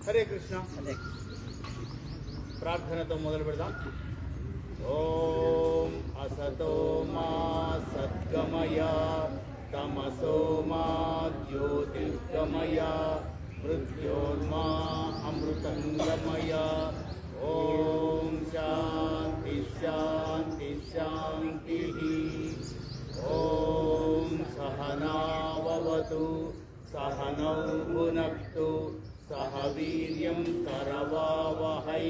హరే కృష్ణ. ప్రార్థనతో మొదలు పెడదాం. ఓం అసతో మా సద్గమయ తమసో మా జ్యోతిర్గమయ మృత్యోర్మా అమృతంగమయ. ఓం శాంతి శాంతి శాంతి. ఓం సహనావతు సహనౌ భునక్తు సహ వీర్యం కరవావహై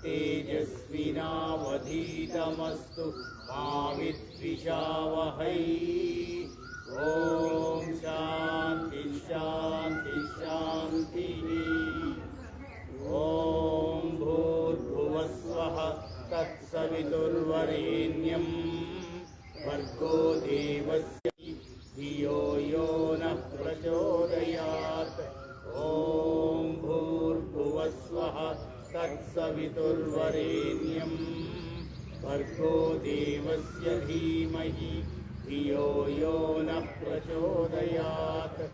తేజస్వినావధీతమస్తు మా విద్విషావహై. ఓం శాంతి శాంతి శాంతి. ఓం భూర్భువస్వః తత్సవితుర్వరేణ్యం భర్గో దేవస్య ధియో యో నః ప్రచోదయాత్. ఓం భూర్భువస్వః తత్సవితుర్వరేణ్యం భర్గో దేవస్య ధీమహి ధియో యో నః ప్రచోదయాత్.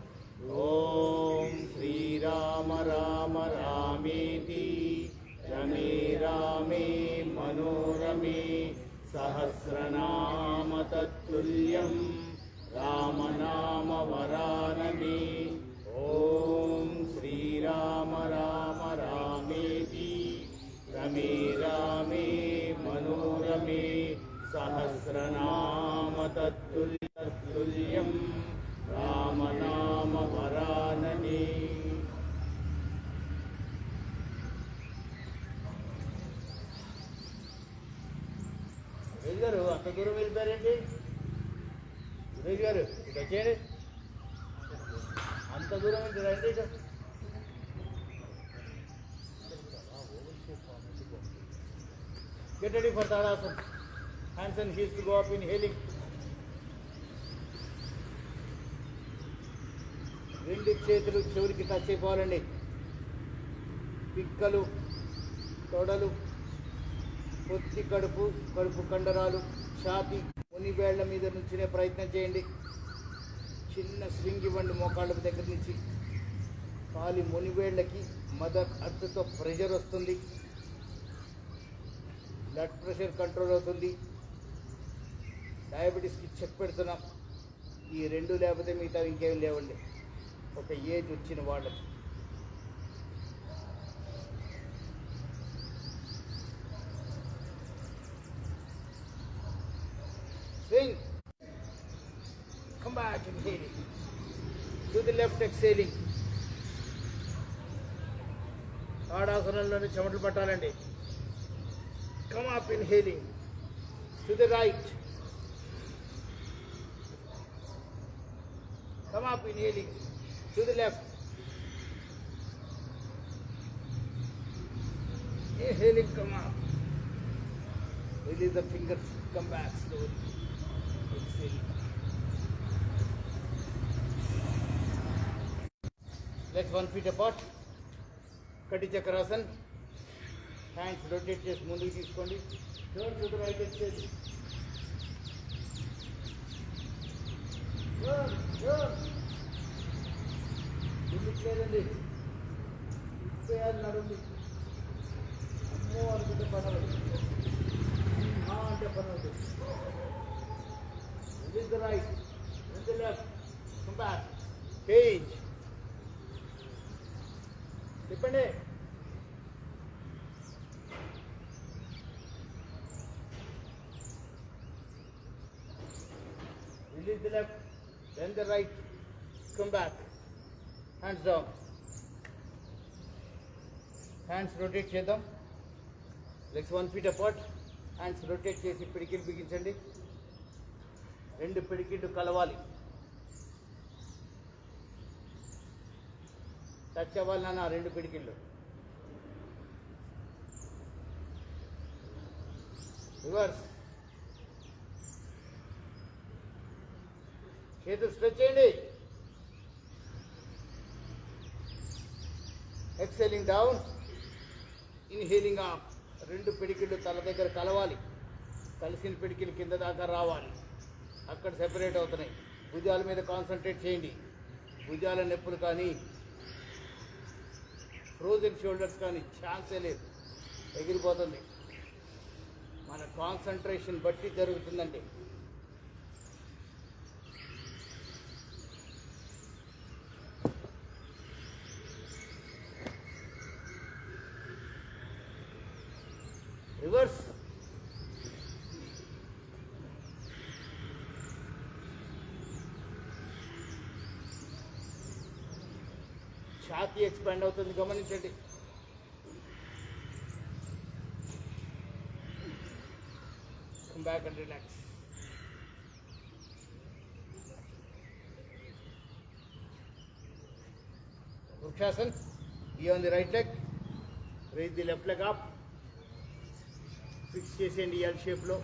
ఓం శ్రీరామ రామ రామేతి రమే రామే మనోరమే సహస్రనామ తత్తుల్యం రామనామ వరాననే. ఓం శ్రీరామ రామ రామేతి రమే రామే మనోరమే సహస్రనామ తత్తుల్యం రామనామ వరాననే. గారు అంత దూరం వెళ్ళిపోయారండి. సురేష్ గారు ఇటు వచ్చేయండి. అంత దూరం నుంచి రండి. ఇటు get ready for Tadasana. Hands and heels to go up, inhaling. రెండు చేతులు చెవురికి టచ్ అయిపోవాలండి. పిక్కలు, తొడలు, పొత్తి కడుపు, కడుపు కండరాలు, ఛాతీ, మునివేళ్ల మీద నుంచునే ప్రయత్నం చేయండి. చిన్న స్వింగ్ ఇవ్వండి మోకాళ్ళ దగ్గర నుంచి. కాలి మునివేళ్లకి మదర్ అర్త్తో ప్రెషర్ వస్తుంది. బ్లడ్ ప్రెషర్ కంట్రోల్ అవుతుంది. డయాబెటీస్కి చెక్ పెడుతున్నాం. ఈ రెండు లేకపోతే మిగతా ఇంకేం లేవండి ఒక ఏజ్ వచ్చిన వాళ్ళకి. Swing. Come back, inhaling. To the left, exhaling. తాడాసనంలోని చెమటలు పట్టాలండి. Come up, inhaling. To the right. Come up, inhaling. To the left. Inhaling, come up. Release the fingers. Come back slowly. Legs 1 feet apart. Kati Chakrasana. Hands rotate chest munduku teeskondi. Turn to the right exhale. Turn. Limit ledandi. Ippeyadu nadundi. Ammo anukunte panavadu. Ante panavadu. Release the right, then the left, come back, change. Depende. Release the left, then the right, come back, hands down. Hands rotate chedam. Legs 1 feet apart. Hands rotate chesi పిడికిలు బిగించండి. రెండు పిడికిళ్ళు కలవాలి. Touch అవ్వాలి నాన్న రెండు పిడికిళ్ళు. Reverse. చేతులు stretch చేయండి. Excelling down, inhaling up. రెండు పిడికిళ్ళు తల దగ్గర కలవాలి. కలిసిన పిడికిలు కింద దాకా రావాలి. అక్కడ సెపరేట్ అవుతున్నాయి. భుజాల మీద కాన్సన్ట్రేట్ చేయండి. భుజాల నొప్పులు కానీ ఫ్రోజన్ షోల్డర్స్ కానీ ఛాన్సే లేదు, ఎగిరిపోతుంది. మన కాన్సన్ట్రేషన్ బట్టి జరుగుతుందండి. రివర్స్. ఛాతీ ఎక్స్పాండ్ అవుతుంది, గమనించండి. Come back and relax. Vrikshasana. Be on the right leg. Raise the left leg up. Fix చేసేయండి L shape లో.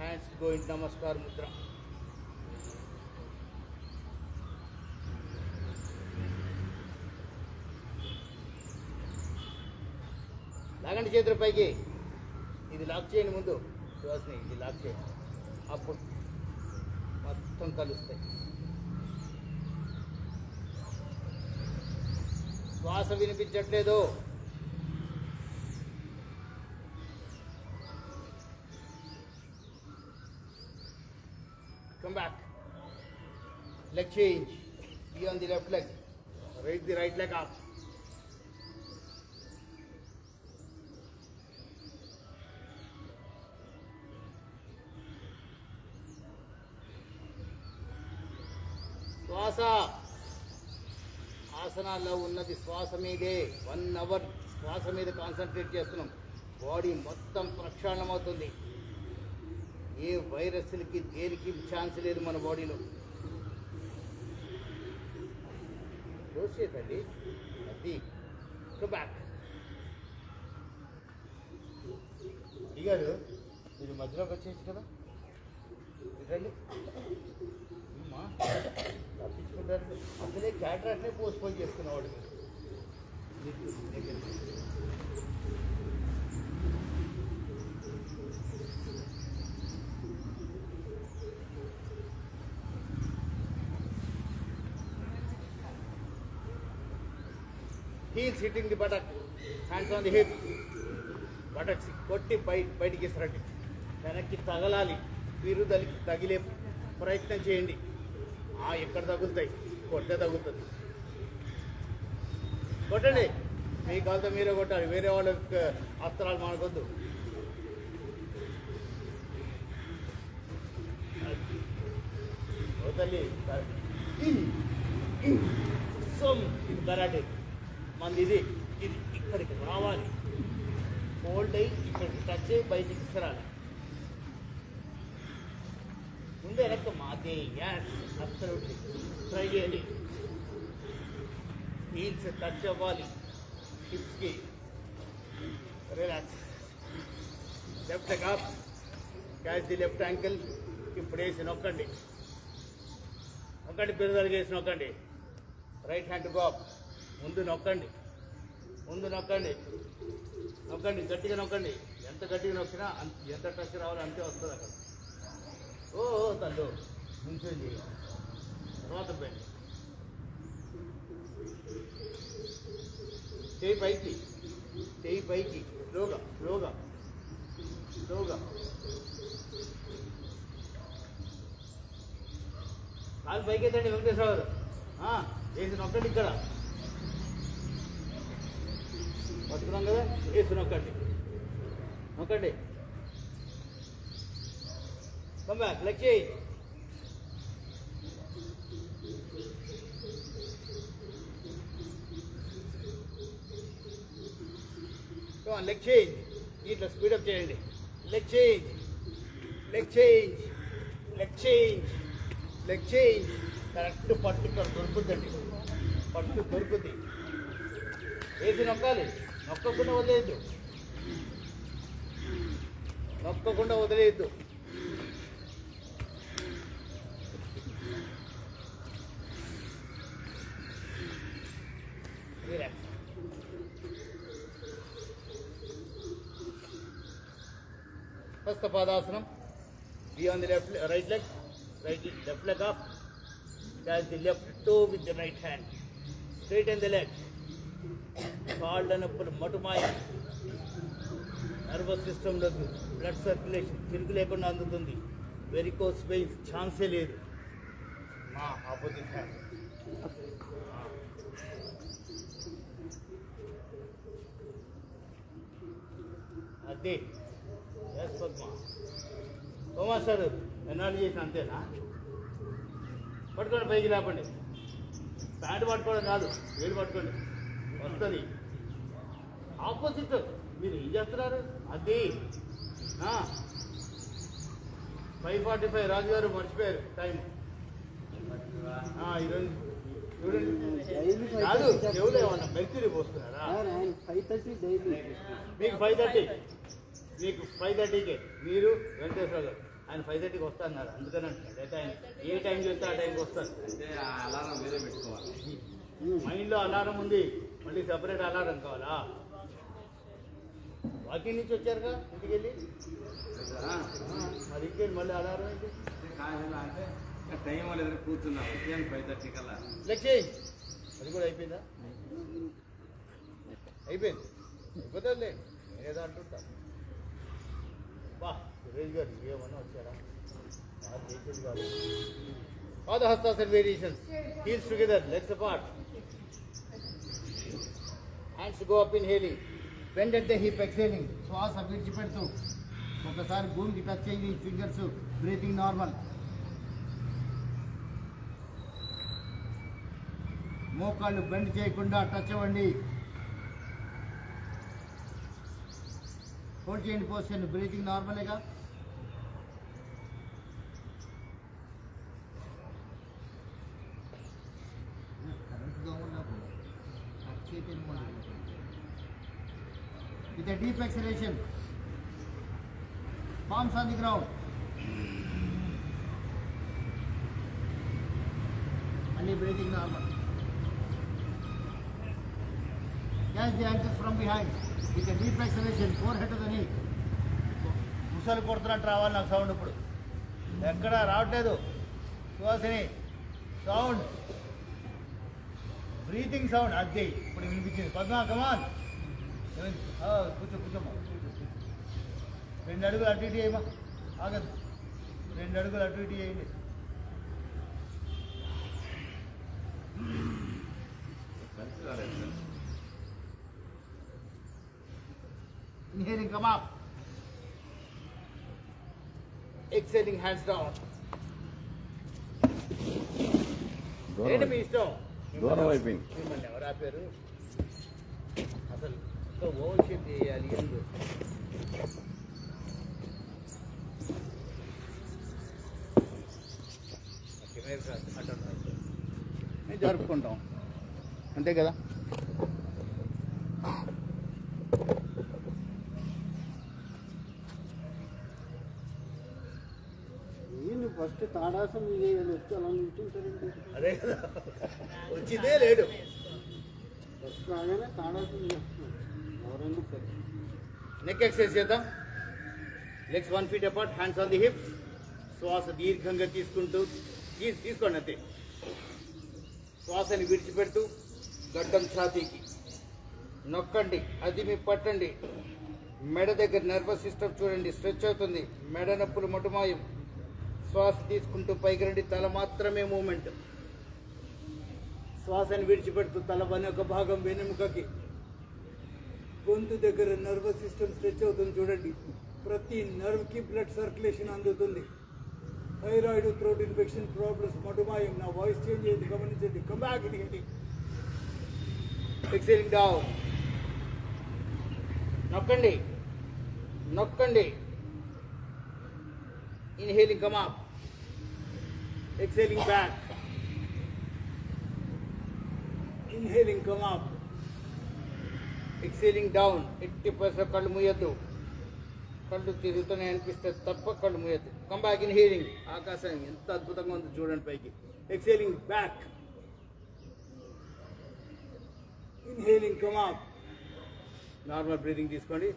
Hands go into Namaskar mudra. లాగండి చేతుల పైకి. ఇది లాక్ చేయండి, ముందు శ్వాసని ఇది లాక్ చేయండి. అప్పుడు మొత్తం కలుస్తాయి. శ్వాస వినిపించట్లేదు. Come back. Leg change. Be on the left leg. Raise the right leg up. శ్వాస ఆసనాల్లో ఉన్నది శ్వాస మీదే. 1 అవర్ శ్వాస మీద కాన్సన్ట్రేట్ చేస్తున్నాం. బాడీ మొత్తం ప్రక్షాళనమవుతుంది. ఏ వైరస్లకి దేనికి ఛాన్స్ లేదు మన బాడీలో. క్లోజ్ చేయకండి అది. బ్యాక్ దిగారు. మీరు మధ్యలోకి వచ్చేసి కదా, రండి. తప్పించుకుంటారు. అసలే క్యాటరాక్ట్నే పోస్ట్పోన్ చేసుకున్నవాడు. Heels hitting the buttock, hands on the hip. Buttocks కొట్టి బయటికి ఇసరండి. వెనక్కి తగలాలి. మీరు దానికి తగిలే ప్రయత్నం చేయండి. ఎక్కడ తగులుతాయి, కొట్టే తగులుతుంది. కొట్టండి. మీ కాలుతో మీరే కొట్టాలి. వేరే వాళ్ళ అస్త్రాలు మనకొద్దు. తల్లి ఇది కరాటే మంది. ఇది ఇక్కడికి రావాలి. ఫోల్డ్ అయ్యి ఇక్కడికి టచ్ అయ్యి బయటికి ఇసరాలి. ముందే వెనక్కి మాదే. యాస్, అబ్సల్యూట్లీ ట్రై చేయండి. హీల్స్ టచ్ అవ్వాలి హిప్స్కి. Relax. Left leg up. Catch the left ankle. ఇప్పుడు వేసి నొక్కండి. నొక్కండి, పెరుదలుగా వేసి నొక్కండి. Right hand go up. ముందు నొక్కండి. ముందు నొక్కండి. నొక్కండి, గట్టిగా నొక్కండి. ఎంత గట్టిగా నొక్కినా ఎంత టచ్ రావాలో అంతే వస్తుంది అక్కడ. ఓ తల్లు ముంచండి. తర్వాత బెండ్. చేయి పైకి, చేయి పైకి. స్లోగా స్లోగా స్లోగా. కాలు పైకి ఎత్తండి వెంకటేశ్వర గారు. వేసి నొక్కండి. ఇక్కడ పట్టుకున్నాం కదా, వేసి నొక్కండి. నొక్కండి. Come back, leg change. Come on, leg change. Neatly speed up చేయండి. Leg change. Leg change. Leg change. Leg change. Correct పట్టు ఇక్కడ దొరుకుతుందండి. పట్టు దొరుకుతుంది. వేసి నొక్కాలి. నొక్కకుండా వదిలేయద్దు. నొక్కకుండా వదిలేయద్దు. Relax. First Padasana. Be on the right leg. Left leg up. Catch the left toe with the right hand. Straighten the leg. కాళ్ళ నొప్పులు మటుమాయం. Nervous సిస్టంలోకి blood circulation తిరుగు లేకుండా అందుతుంది. వెరికోస్ వెయిన్స్ ఛాన్సే లేదు. మా ఆపోజిట్ హ్యాండ్ అదే ఎస్ పద్మ. మాస్టర్ ఎన్నాళ్ళు చేసిన అంతేనా? పట్టుకోండి, పైకి లేపండి. ప్యాంటు పట్టుకోవడం కాదు, వేలు పట్టుకోండి, వస్తుంది. ఆపోజిట్ మీరు ఏం చేస్తున్నారు? అది 5:45. రాజు గారు మర్చిపోయారు టైం. ఈరోజు చూడండి, కాదు చెవులు ఏమన్నా మెర్క్యూరీ పోస్తున్నారా? మీకు 5:30, మీకు 5:30కే. మీరు వెంకటేశ్వర గారు ఆయన 5:30కి వస్తారన్నారు. అందుకని అంటున్నాడు. ఆయన ఏ టైం చెప్తే ఆ టైంకి వస్తారు. మైండ్లో అలారం ఉంది, మళ్ళీ సెపరేట్ అలారం కావాలా? వాకింగ్ నుంచి వచ్చారుగా ఇంటికి వెళ్ళి, మరి ఇంకేంటి మళ్ళీ అలారం ఏంటి? టైం లేదు, కూర్చున్నా 5:30 కల్లా. లక్ష్మి అది కూడా అయిపోయిందా? అయిపోయింది. అయిపోతుందిలే, నేనేదో అంటుంటా. బా సురేష్ గారు ఏమన్నా వచ్చారా? చేసేది కాదు. Padahastasana variations. Heels together, legs apart. Hands go up inhaling. Bend at the hip exhaling. శ్వాస విడిచిపెడుతూ ఒకసారి భూమికి టచ్ చేయండి. Fingers breathing normal. మోకాళ్ళు బెండ్ చేయకుండా టచ్ అవ్వండి. హోల్డ్ చేయండి పొజిషన్. బ్రీతింగ్ నార్మల్గా. With a deep exhalation, palms on the ground. Only breathing normal. Catch the ankles from behind. With a deep exhalation, forehead to the knee. ముసలు కొడుతున్నట్టు రావాలి నాకు sound. ఇప్పుడు ఎక్కడ రావట్లేదు. సువాసిని సౌండ్, బ్రీతింగ్ సౌండ్. అది ఇప్పుడు వినిపించింది. పద్మా కమాన్, కూర్చో కూర్చోమ్మా. 2 అడుగులు అటు ఇటు చేయమా. ఆగదు, 2 అడుగులు అటు ఇటు చేయండి. Inhaling, come up. Exhaling, hands down. ఏంటి మీ ఇష్టం? దూరం అయిపోయింది. మిమ్మల్ని ఎవరు ఆపారు? అసలు ఓవర్ షేప్ చేయాలి. మేము జరుపుకుంటాం అంతే కదా. ఫస్ట్ తాడాసం వస్తే అలా నిల్చుంటారండి. అదే కదా, వచ్చిందే లేడు. ఫస్ట్ రాగానే తాడాసం చేస్తున్నాం ఎవరైనా సరే. నెక్ ఎక్సర్సైజ్ చేద్దాం. Legs 1 feet apart, hands on the hips. శ్వాస దీర్ఘంగా తీసుకుంటూ తీసుకోండి అంతే. శ్వాసని విడిచిపెడుతూ గడ్డం ఛాతీకి నొక్కండి. అది మీ పట్టండి. మెడ దగ్గర నర్వస్ సిస్టమ్ చూడండి, స్ట్రెచ్ అవుతుంది. మెడ నొప్పులు మటుమాయం. శ్వాస తీసుకుంటూ పైకి రండి. తల మాత్రమే మూమెంట్. శ్వాసని విడిచిపెడుతూ తల ఒక భాగం వెన్నెముకకి. గొంతు దగ్గర నర్వస్ సిస్టమ్ స్ట్రెచ్ అవుతుంది చూడండి. ప్రతి నర్వ్కి బ్లడ్ సర్క్యులేషన్ అందుతుంది. థైరాయిడ్, థ్రోట్ ఇన్ఫెక్షన్ ప్రాబ్లమ్స్ మటుమాయం. నా వాయిస్ చేంజ్ అయ్యింది, గమనించండి. Come back in. Exhaling down. నొక్కండి నొక్కండి. Inhaling, come up. Exhaling, back. Inhaling, come up. Exhaling, down. 80% కళ్ళు మూయద్దు. కళ్ళు తిరుగుతూనే అనిపిస్తే తప్ప కళ్ళు మూయద్దు. Come back. ఇన్హేలింగ్. ఆకాశం ఎంత అద్భుతంగా ఉందో చూడండి పైకి. Exhaling, back. Inhaling, come up. Normal breathing తీసుకోండి.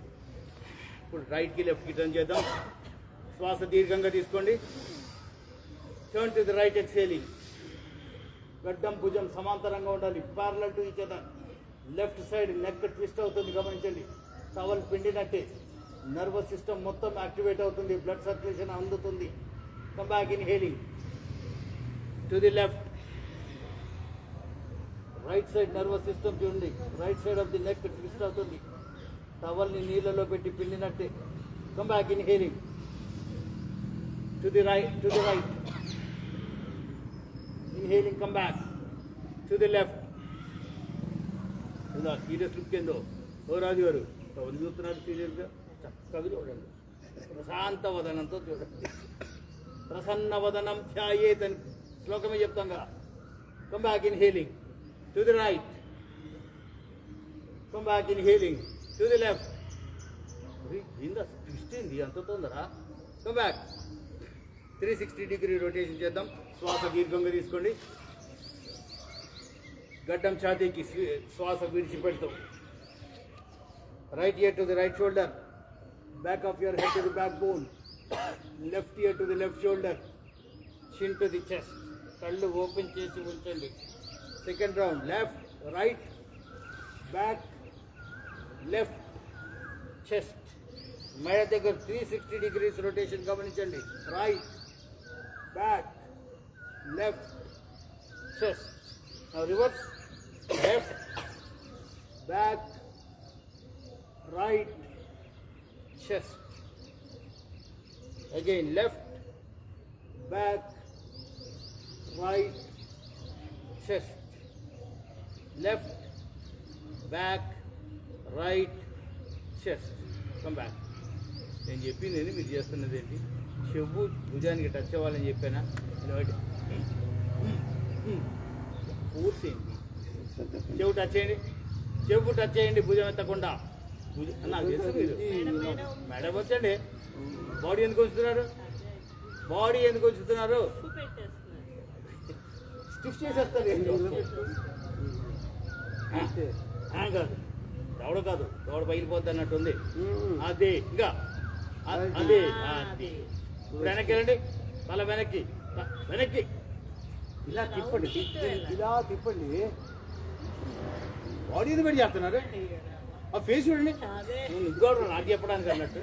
ఇప్పుడు రైట్కి లెఫ్ట్కి టర్న్ చేద్దాం. శ్వాస దీర్ఘంగా తీసుకోండి. Turn to the right, exhaling. గడ్డం భుజం సమాంతరంగా ఉండాలి, parallel to each other. Left side neck twist అవుతుంది, గమనించండి. టవల్ పిండినట్టే నర్వస్ సిస్టమ్ మొత్తం యాక్టివేట్ అవుతుంది, బ్లడ్ సర్క్యులేషన్ అందుతుంది. Come back inhaling to the left. Right side nervous system చూడండి, right side of the neck twist అవుతుంది, టవల్ని నీళ్ళలో పెట్టి పిండినట్టే. Come back inhaling to the right, to the right. Inhaling, come back to the left. ఇలా serious look ఏందో ఓ రాజు గారు ఎవరు చూస్తున్నారు సీరియస్గా? చక్కగా చూడండి, ప్రశాంత వదనంతో చూడండి. ప్రసన్న వదనం ధ్యాయేత్ అని శ్లోకమే చెప్తాం కదా. Come back inhaling to the right, come back inhaling to the left. ఇందా ట్విస్ట్ ఏంది అంత తొందర? కమ్ బ్యాక్ 360 డిగ్రీ రొటేషన్ చేద్దాం. శ్వాస దీర్ఘంగా తీసుకోండి, గడ్డం ఛాతీకి శ్వాస విడిచిపెడతాం. Right ear to the right shoulder, back of your head to the back bone, left ear to the left shoulder, chin to the chest. కళ్ళు ఓపెన్ చేసి ఉంచండి. Second round, left right back left chest. మెడ దగ్గర 360 degrees rotation గమనించండి. Right back left chest. Now reverse, left, back, right, chest. Again left, back, right, chest. Left, back, right, chest. Come back. నేను చెప్పింది ఏంటి, మీరు చేస్తున్నది ఏంటి? చెవు భుజానికి టచ్ అవ్వాలని చెప్పానా? పూర్తి ఏంటి? చెవు టచ్ చేయండి, చెవు టచ్ చేయండి, భుజం ఎత్తకుండా. నాకు తెలుసు మీరు మేడం వచ్చండి. బాడీ ఎందుకు ఉంచుతున్నారు? బాడీ ఎందుకు ఉంచుతున్నారు? స్టిఫ్ చేసేస్తారు. కాదు, దవడ కాదు, దవడ పగిలిపోద్ది అన్నట్టుంది. అది ఇంకా అది అది. వెనక్కి వెళ్ళండి, తల వెనక్కి, వెనక్కి ఇలా తిప్పండి, ఇలా తిప్పండి. బాడీ ఎందుకు పెట్టి చేస్తున్నారు? ఆ ఫేస్ చూడండి, నేను ఇది కూడా నాకు చెప్పడానికి అన్నట్టు.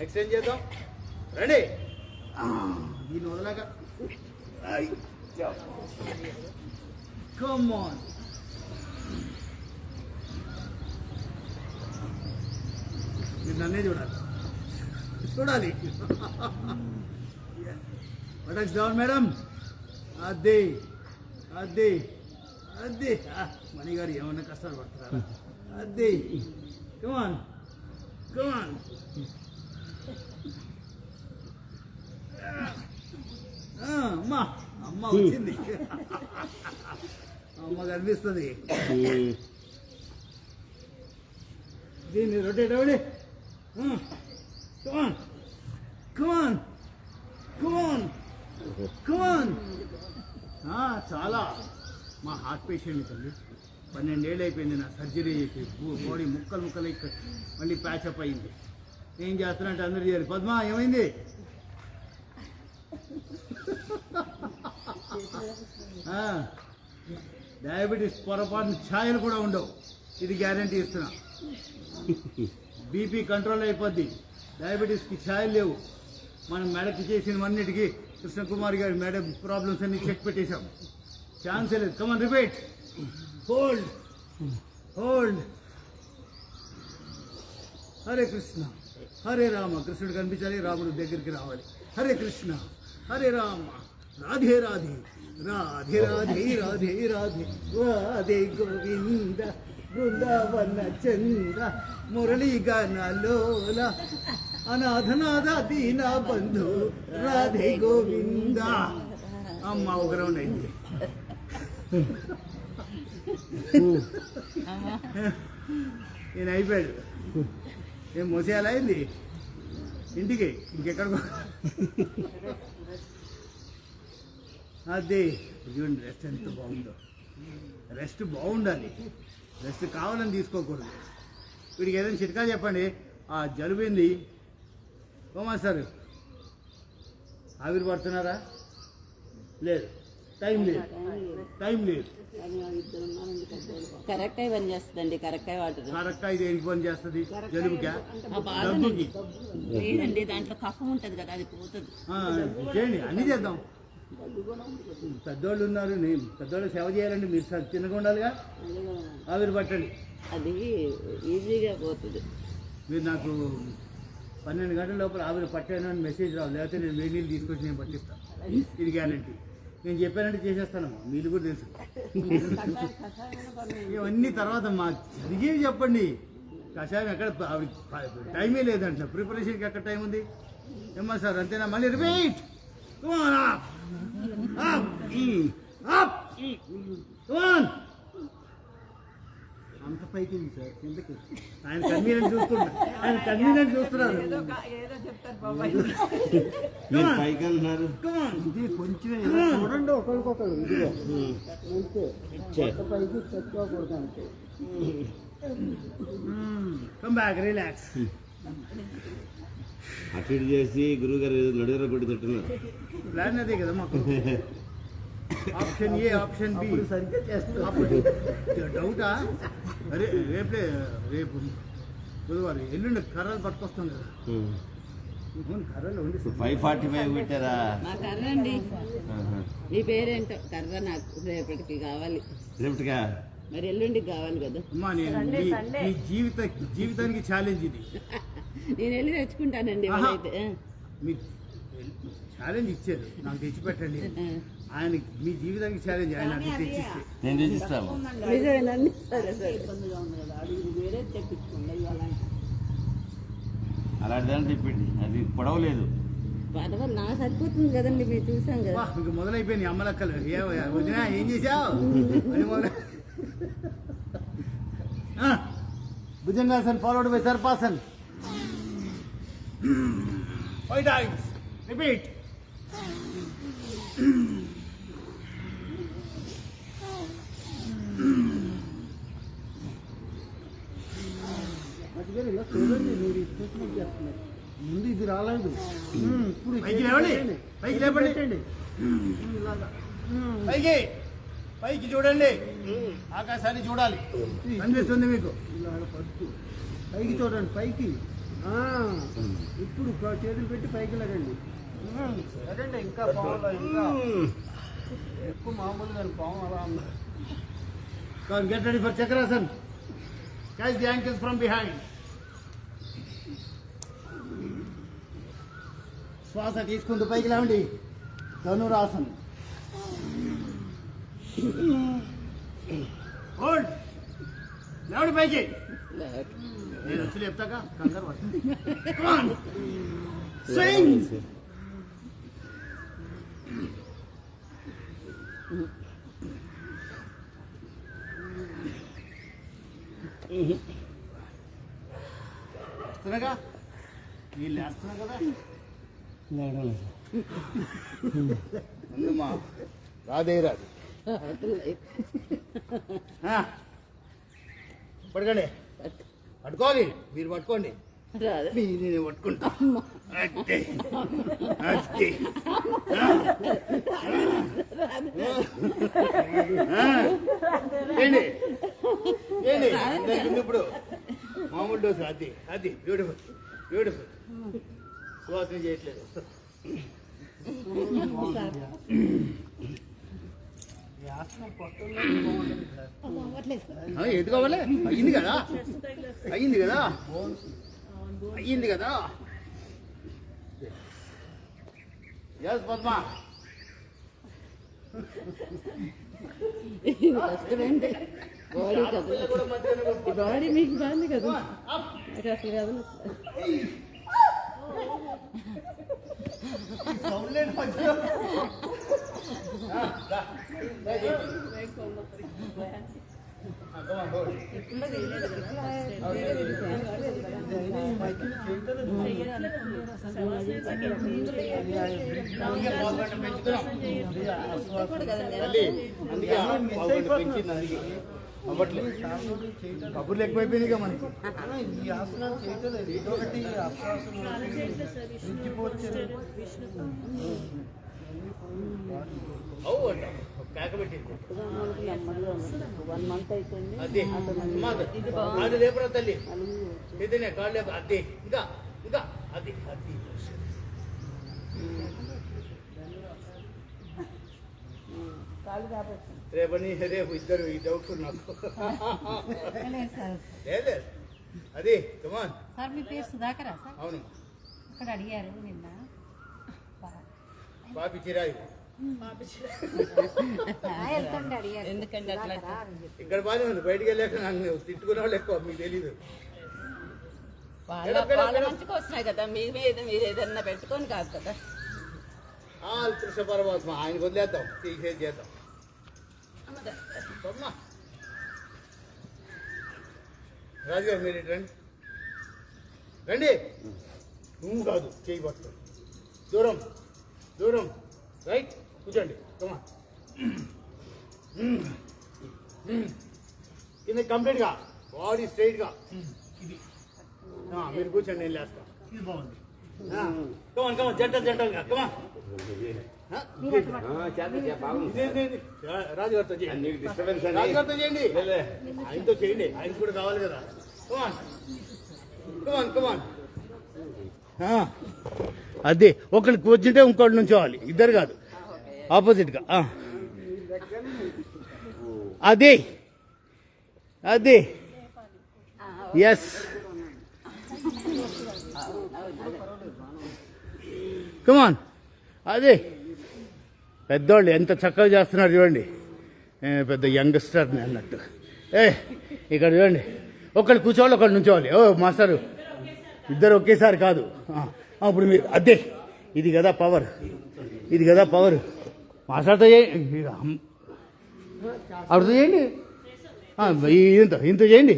ఎక్స్చేంజ్ చేద్దాం, రండి. దీన్ని వదలక కమ్ ఆన్. మీరు నన్నే చూడాలి, చూడాలి. Attacks down madam. అదే అదే అదే. మణి గారు ఏమన్నా కష్టాలు పడుతున్నారా? అదే, కమాన్ కమాన్. అమ్మా అమ్మ వచ్చింది, అమ్మ కనిపిస్తుంది. దీన్ని రొటేట్ అవ్వండి. Come on, come on, come on, come on. చాలా మా హార్ట్ పేషెంట్ అండి. 12 ఏళ్ళు అయిపోయింది నా సర్జరీ అయిపోయి, బాడీ ముక్కలు ముక్కలు మళ్ళీ ప్యాచప్ అయింది. ఏం చేస్తున్నట్టు అందరు చేయాలి. పద్మ ఏమైంది? డయాబెటీస్ పొరపాటున ఛాయలు కూడా ఉండవు, ఇది గ్యారంటీ ఇస్తున్నా. బీపీ కంట్రోల్ అయిపోద్ది, డయాబెటీస్కి ఛాయలు లేవు. మనం మెడకి చేసినవన్నిటికీ కృష్ణకుమారి గారి మెడ ప్రాబ్లమ్స్ అన్ని చెక్ పెట్టేశాం, ఛాన్సే లేదు. Come on repeat, hold hold. Hare Krishna హరే రామ. కృష్ణుడు కనిపించాలి, రాముడు దగ్గరికి రావాలి. హరే కృష్ణ హరే రామ, రాధే రాధే రాధే రాధే రాధే రాధే రాధే గోవింద బృందావన చంద మురళీ గానలోల అనాథనాథ దీన బంధు రాధే గోవింద. అమ్మ ఒక రౌండ్ అయింది. నేను అయిపోయాడు. ఏం మోసేయాలా అయింది ఇంటికి, ఇంకెక్కడికో. అదే చూడండి, రెస్ట్ ఎంత బాగుందో. రెస్ట్ బాగుండాలి, రెస్ట్ కావాలని తీసుకోకూడదు. వీడికి ఏదైనా చిట్కా చెప్పండి. ఆ జలుబైంది ఓమా సార్ ఆవిరి పడుతున్నారా? లేదు, టైం లేదు. కరెక్టాయి పని చేస్తుందండి. కరెక్టాయి వాటర్ కరెక్టాయి దేనికి పని చేస్తుంది? జలుబుగా, దగ్గుకి. లేదండి, దాంట్లో కఫం ఉంటుంది కదా, అది పోతుంది. చేయండి, అన్నీ చేద్దాం. పెద్దోళ్ళు ఉన్నారు, నేను పెద్దోళ్ళు సేవ చేయాలండి. మీరు తినగా ఉండాలిగా. ఆవిరి పట్టండి, అది ఈజీగా పోతుంది. మీరు నాకు 12 గంటల లోపల ఆవిరి పట్టాను అని మెసేజ్ రావు, లేకపోతే నేను వేడి నీళ్ళు తీసుకొచ్చి నేను పట్టిస్తాను. ఇది గ్యారంటీ. నేను చెప్పానంటే చేసేస్తానమ్మా, మీరు కూడా తెలుసు. ఇవన్నీ తర్వాత మా జరిగేవి చెప్పండి. కషాయం ఎక్కడ ఆవిడ టైమే లేదంట, ప్రిపరేషన్కి ఎక్కడ టైం ఉంది? ఏమ్మా సార్, అంతేనా? మళ్ళీ రిపీట్. అంత పైకి సార్, కిందకి. ఆయన కన్వీనియన్స్ చూస్తున్నారు. పైకి అంటున్నారు. ఇది కొంచెం చూడండి ఒకరికొకరు. ఇదిగో అంతే, పైకి తెచ్చుకోకూడదు అంతే. Come back, relax. అటు ఇటు చేసి గురువుగారు నడుగుర కొట్టి తిట్టున్నారు. ప్లాన్ అదే కదా మాకు. Option A, option B. సరిగ్గా చేస్తారు. డౌటా? అరే రేపు బుధవారం, ఎల్లుండి కర్రలు పట్టుకొస్తాం కదా. కర్రలు ఉండి 5:45 పెట్టారా? మా కర్ర అండి. మీ పేరేంటో? కర్ర నాకు రేపటికి కావాలి. రేపటిగా? మరి ఎల్లుండికి కావాలి కదా. అమ్మా, నేను మీ జీవితానికి ఛాలెంజ్ ఇది. నేను వెళ్ళి తెచ్చుకుంటానండి. ఎవరైతే మీ ఛాలెంజ్ ఇచ్చారు, నాకు తెచ్చిపెట్టండి. ఆయన మీ జీవితానికి ఛాలెంజ్, ఆయన అది తెచ్చిస్తే నేను తెచ్చిస్తాను. నిజమేనండి. సరే సరే. వేరే తెప్పించుకోండి. అలాంటి దాన్ని తిప్పిండి, అది పొడవలేదు. పదవాళ్ళు నాకు సరిపోతుంది కదండి, మీరు చూసాం కదా. మీకు మొదలైపోయింది అమ్మలక్కలు. వదినా ఏం చేసావు? Bhujangasan followed by sarpasan. 5 times. Repeat. మధ్యగా ఇలా చూడండి, మీరు ఇచ్చేసినట్టు చేస్తున్నారు. ముందు ఇది రాలేదు, ఇప్పుడు పైకి లేవండి, పైకి లేపండి. ఇలాగా పైకి చూడండి, ఆకాశాన్ని చూడాలి, కనిపిస్తుంది మీకు. ఇలాగ ఫస్ట్ పైకి చూడండి, పైకి. ఇప్పుడు చేతులు పెట్టి పైకి లేకండి. లేకండి, ఇంకా పావులో ఇంకా ఎక్కువ మామూలుగా పాము అలా ఉంది. Get ready for Chakrasana. Catch the ankles from behind. శ్వాస తీసుకుంటూ పైకి లేవండి. ధనురాసన్. హోల్డ్. లేవండి పైకి. నేను వచ్చి చెప్తాక కంగారు పడుతుంది. స్వింగ్. వస్తున్నాగా, నీళ్ళు వేస్తున్నా కదా. ఉందమ్మా, రాదే రాదు. పడకండి, పట్టుకోవాలి. మీరు పట్టుకోండి, నేను పట్టుకుంటా. అట్టే అట్టే. ఏంటి ఏంటి ఇప్పుడు మామూలు డోసు. అది అది బ్యూటిఫుల్ బ్యూటిఫుల్. సువాసన చేయట్లేదు. ఏది కావాలి? అయ్యింది కదా, అయ్యింది కదా, అయ్యింది కదా. ఎస్ పద్మా, కష్టమేంటి బాడీ కదా. బాడీ మీకు బాగుంది కదా, నాకు అసలు కదా. అందుకే పెంచింది. అందుకే అవ్వట్లేదు కబుర్లు ఎక్కువైపోయినాయిగా మనకి. ఈ ఆసనాలు చేయటం లేదు. ఇదొకటి అప్రాసనం విడిచిపోతే అవు అంట కేక పెట్టింది. నెమ్మదిగా 1 month అయిపోయింది. అదే కాళ్ళు లేపరా తల్లి, ఏదైనా కాళ్ళు లేప. అదే ఇంకా ఇంకా అది అది కాళ్ళు కాబట్టి రేపని రేపు ఇద్దరు ఈ డౌట్స్ నాకు లేదు. అది కమాన్. సార్ మీ పేరు సుధాకరా సార్? అవును, ఇక్కడ అడిగారు నిన్న. బాబి చిరాయి వెళ్తుంటే అడిగారు. ఎందుకంటే అట్లా ఇక్కడ బాగానే ఉంది. బయటికి వెళ్ళాక నన్ను తిట్టుకునే వాళ్ళు ఎక్కువ, మీకు తెలీదు. వాళ్ళ మంచికి వస్తున్నాయి కదా, మీరు ఏదన్నా పెట్టుకొని కాదు కదా. కృష్ణ పరమాత్మ ఆయనకు వదిలేద్దాం, తీసేది చేద్దాం. అమ్మా రాజుగారు మీరు ఇటు రండి. రండి. నువ్వు కాదు, చేయి పట్టుకోండి. దూరం దూరం. రైట్, కూర్చోండి. కమా కింద కంప్లీట్గా బాడీ స్ట్రైట్గా. ఇది మీరు కూర్చోండి, నేను లేస్తాను. ఇది బాగుంది. కమాన్ కమాన్, జంటలుగా కమాన్. రాజుగారితో చేయండి, రాజుగారితో చేయండి, ఆయనతో చేయండి, ఆయన కూడా కావాలి కదా. కమాన్ కమాన్ కమాన్. అదే ఒకరికి వచ్చింటే ఇంకోటి నుంచోవాలి, ఇద్దరు కాదు, ఆపోజిట్గా. అదే అదే ఎస్. కమాన్. అదే పెద్దోళ్ళు ఎంత చక్కగా చేస్తున్నారు చూడండి. పెద్ద యంగ్స్టర్ని అన్నట్టు. ఇక్కడ చూడండి, ఒకళ్ళు కూర్చోవాలి, ఒకళ్ళు నుంచోవాలి. మాస్టరు ఇద్దరు ఒకేసారి కాదు. ఇప్పుడు మీరు అదే, ఇది కదా పవర్, ఇది కదా పవర్. మాస్టర్తో చేయండి, అప్పుడు చేయండి, ఇంత ఇంత చేయండి,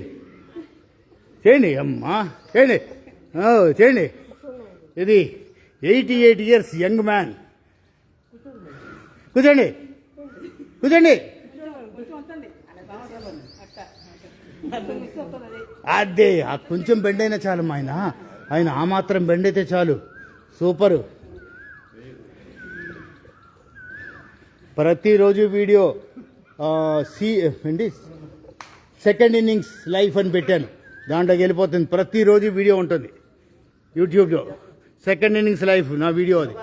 చేయండి అమ్మా, చేయండి చేయండి. ఇది 88 years యంగ్ మ్యాన్. కూర్చోండి కూర్చోండి. అదే కొంచెం బెండ్ అయినా చాలు. ఆయన ఆ మాత్రం బెండ్ అయితే చాలు. సూపరు. ప్రతిరోజు వీడియో ఏంటి సెకండ్ ఇన్నింగ్స్ లైఫ్ అని పెట్టాను, దాంట్లోకి వెళ్ళిపోతుంది. ప్రతిరోజు వీడియో ఉంటుంది యూట్యూబ్లో. సెకండ్ ఇన్నింగ్స్ లైఫ్ నా వీడియో అది.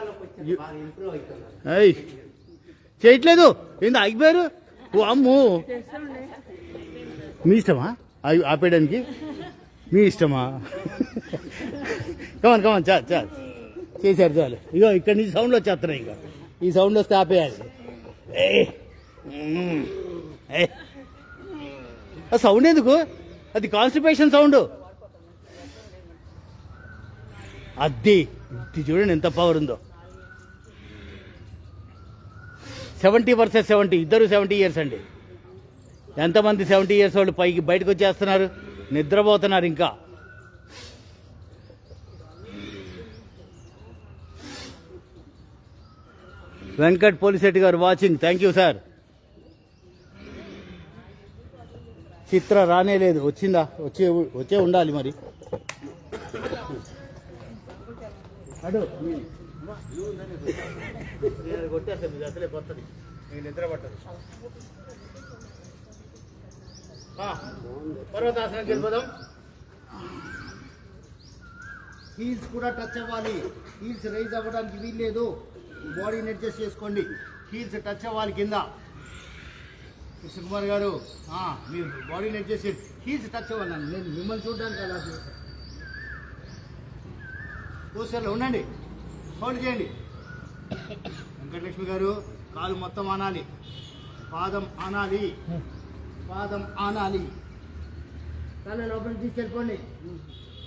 చేయట్లేదు, ఏంది ఆగిపోయారు? ఓ అమ్ము, మీ ఇష్టమా ఆపేయడానికి? మీ ఇష్టమా? కమాన్ కమాన్, చాలు చాలు, చేశారు చాలు. ఇగో ఇక్కడి నుంచి సౌండ్లు వచ్చేస్తున్నాయి. ఇంకా ఈ సౌండ్ వస్తే ఆపేయాలి. ఆ సౌండ్ ఎందుకు? అది కాన్స్టిపేషన్ సౌండ్. అది ఇది చూడండి ఎంత పవర్ ఉందో. 70 versus 70, ఇద్దరు 70 years అండి. ఎంతమంది 70 years వాళ్ళు పైకి బయటకు వచ్చేస్తున్నారు, నిద్రపోతున్నారు ఇంకా. వెంకట్ పోలిశెట్టి గారు వాచింగ్, థ్యాంక్ యూ సార్. చిత్ర రానే లేదు, వచ్చిందా? వచ్చే ఉండాలి మరి. అడు కొట్టేస్తాను, ఇది అసలే పోతుంది, మీకు నిద్ర పట్టదు. పర్వతాసనం వెళ్ళిపోదాం. హీల్స్ కూడా టచ్ అవ్వాలి. హీల్స్ రైజ్ అవ్వడానికి వీల్లేదు. బాడీని అడ్జస్ట్ చేసుకోండి. హీల్స్ టచ్ అవ్వాలి కింద. కృష్ణకుమార్ గారు మీరు బాడీని అడ్జస్ట్ చేయండి. హీల్స్ టచ్ అవ్వాలి. నేను మిమ్మల్ని చూడడానికి అలా చేస్తాను. పోస్టర్లో ఉండండి, హోల్డ్ చేయండి. వెంకటలక్ష్మి గారు కాలు మొత్తం ఆనాలి, పాదం ఆనాలి, పాదం ఆనాలి. తల లోపలికి తీసుకెళ్ళిపోండి.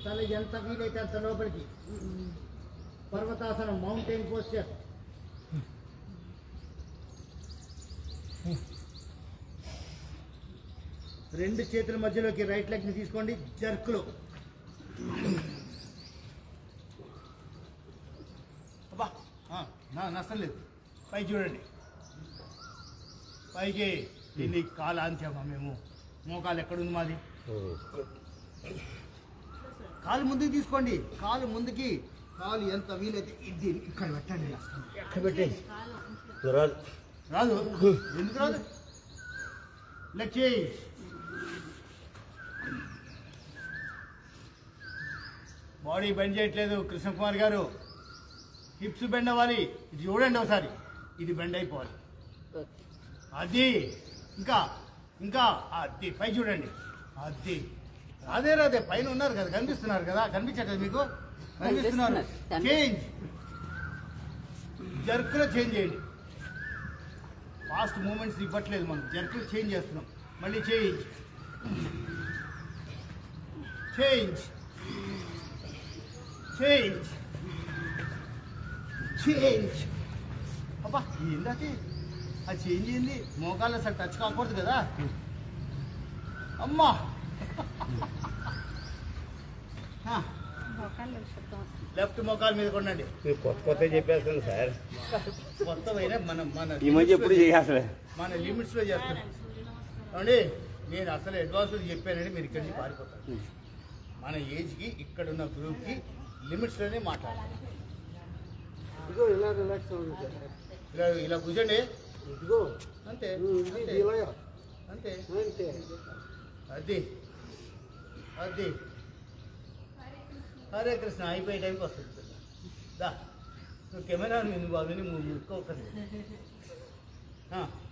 తల ఎంత వీలైతే అంత లోపలికి. పర్వతాసనం, మౌంటైన్ పోస్చర్. రెండు చేతుల మధ్యలోకి రైట్ లెగ్ ని తీసుకోండి, జర్క్లో. నష్టం లేదు. పైకి చూడండి, పైకి. దీన్ని కాలు ఆంచామా మేము, మోకాలు ఎక్కడుంది మాది? కాలు ముందుకు తీసుకోండి, కాలు ముందుకి. కాలు ఎంత వీలైతే ఇది ఇక్కడ పెట్టండి. ఎక్కడ పెట్టండి? రాదు. ఎందుకు రాదు? Leg change. బాడీ బెండ్ చేయట్లేదు కృష్ణకుమార్ గారు. హిప్స్ బెండ్ అవ్వాలి. ఇది చూడండి ఒకసారి, ఇది బెండ్ అయిపోవాలి. అది ఇంకా ఇంకా అది పై చూడండి. అది రాదే పైన ఉన్నారు కదా, కనిపిస్తున్నారు కదా, కనిపించట్లేదు మీకు? కనిపిస్తున్నారు. చేంజ్, జర్క్లో చేంజ్ చేయండి. ఫాస్ట్ మూమెంట్స్ ఇవ్వట్లేదు మనం, జర్క్లో చేంజ్ చేస్తున్నాం. మళ్ళీ చేంజ్ చేంజ్ చేంజ్ చేంజ్. అబ్బా ఏంటది? ఆ చేంజ్ ఏంది? మోకాళ్ళు అసలు టచ్ కాకూడదు కదా. అమ్మా లెఫ్ట్ మోకాలు మీద కొనండి. కొత్త చెప్పేస్తాను సార్. కొత్తవైనా మనం ఈ మధ్య ఎప్పుడు చేయాలి? మన లిమిట్స్లో చేస్తున్నాం. అండి నేను అసలు అడ్వాన్స్ చెప్పానండి, మీరు ఇక్కడి నుంచి పారిపోతారు. మన ఏజ్కి ఇక్కడున్న గ్రూప్కి లిమిట్స్లోనే మాట్లాడాలి. ఇదిగో ఇలా రిలాక్స్ అవ్వండి సార్. ఇలా ఇలా కూర్చోండి. ఇదిగో అంతే ఇది ఇలా అంతే అంతే. అది అది హరే కృష్ణ. అయిపోయే టైంకి వస్తుంది. దా నువ్వు కెమెరా నేను బాబుని ముట్టుకోకండి.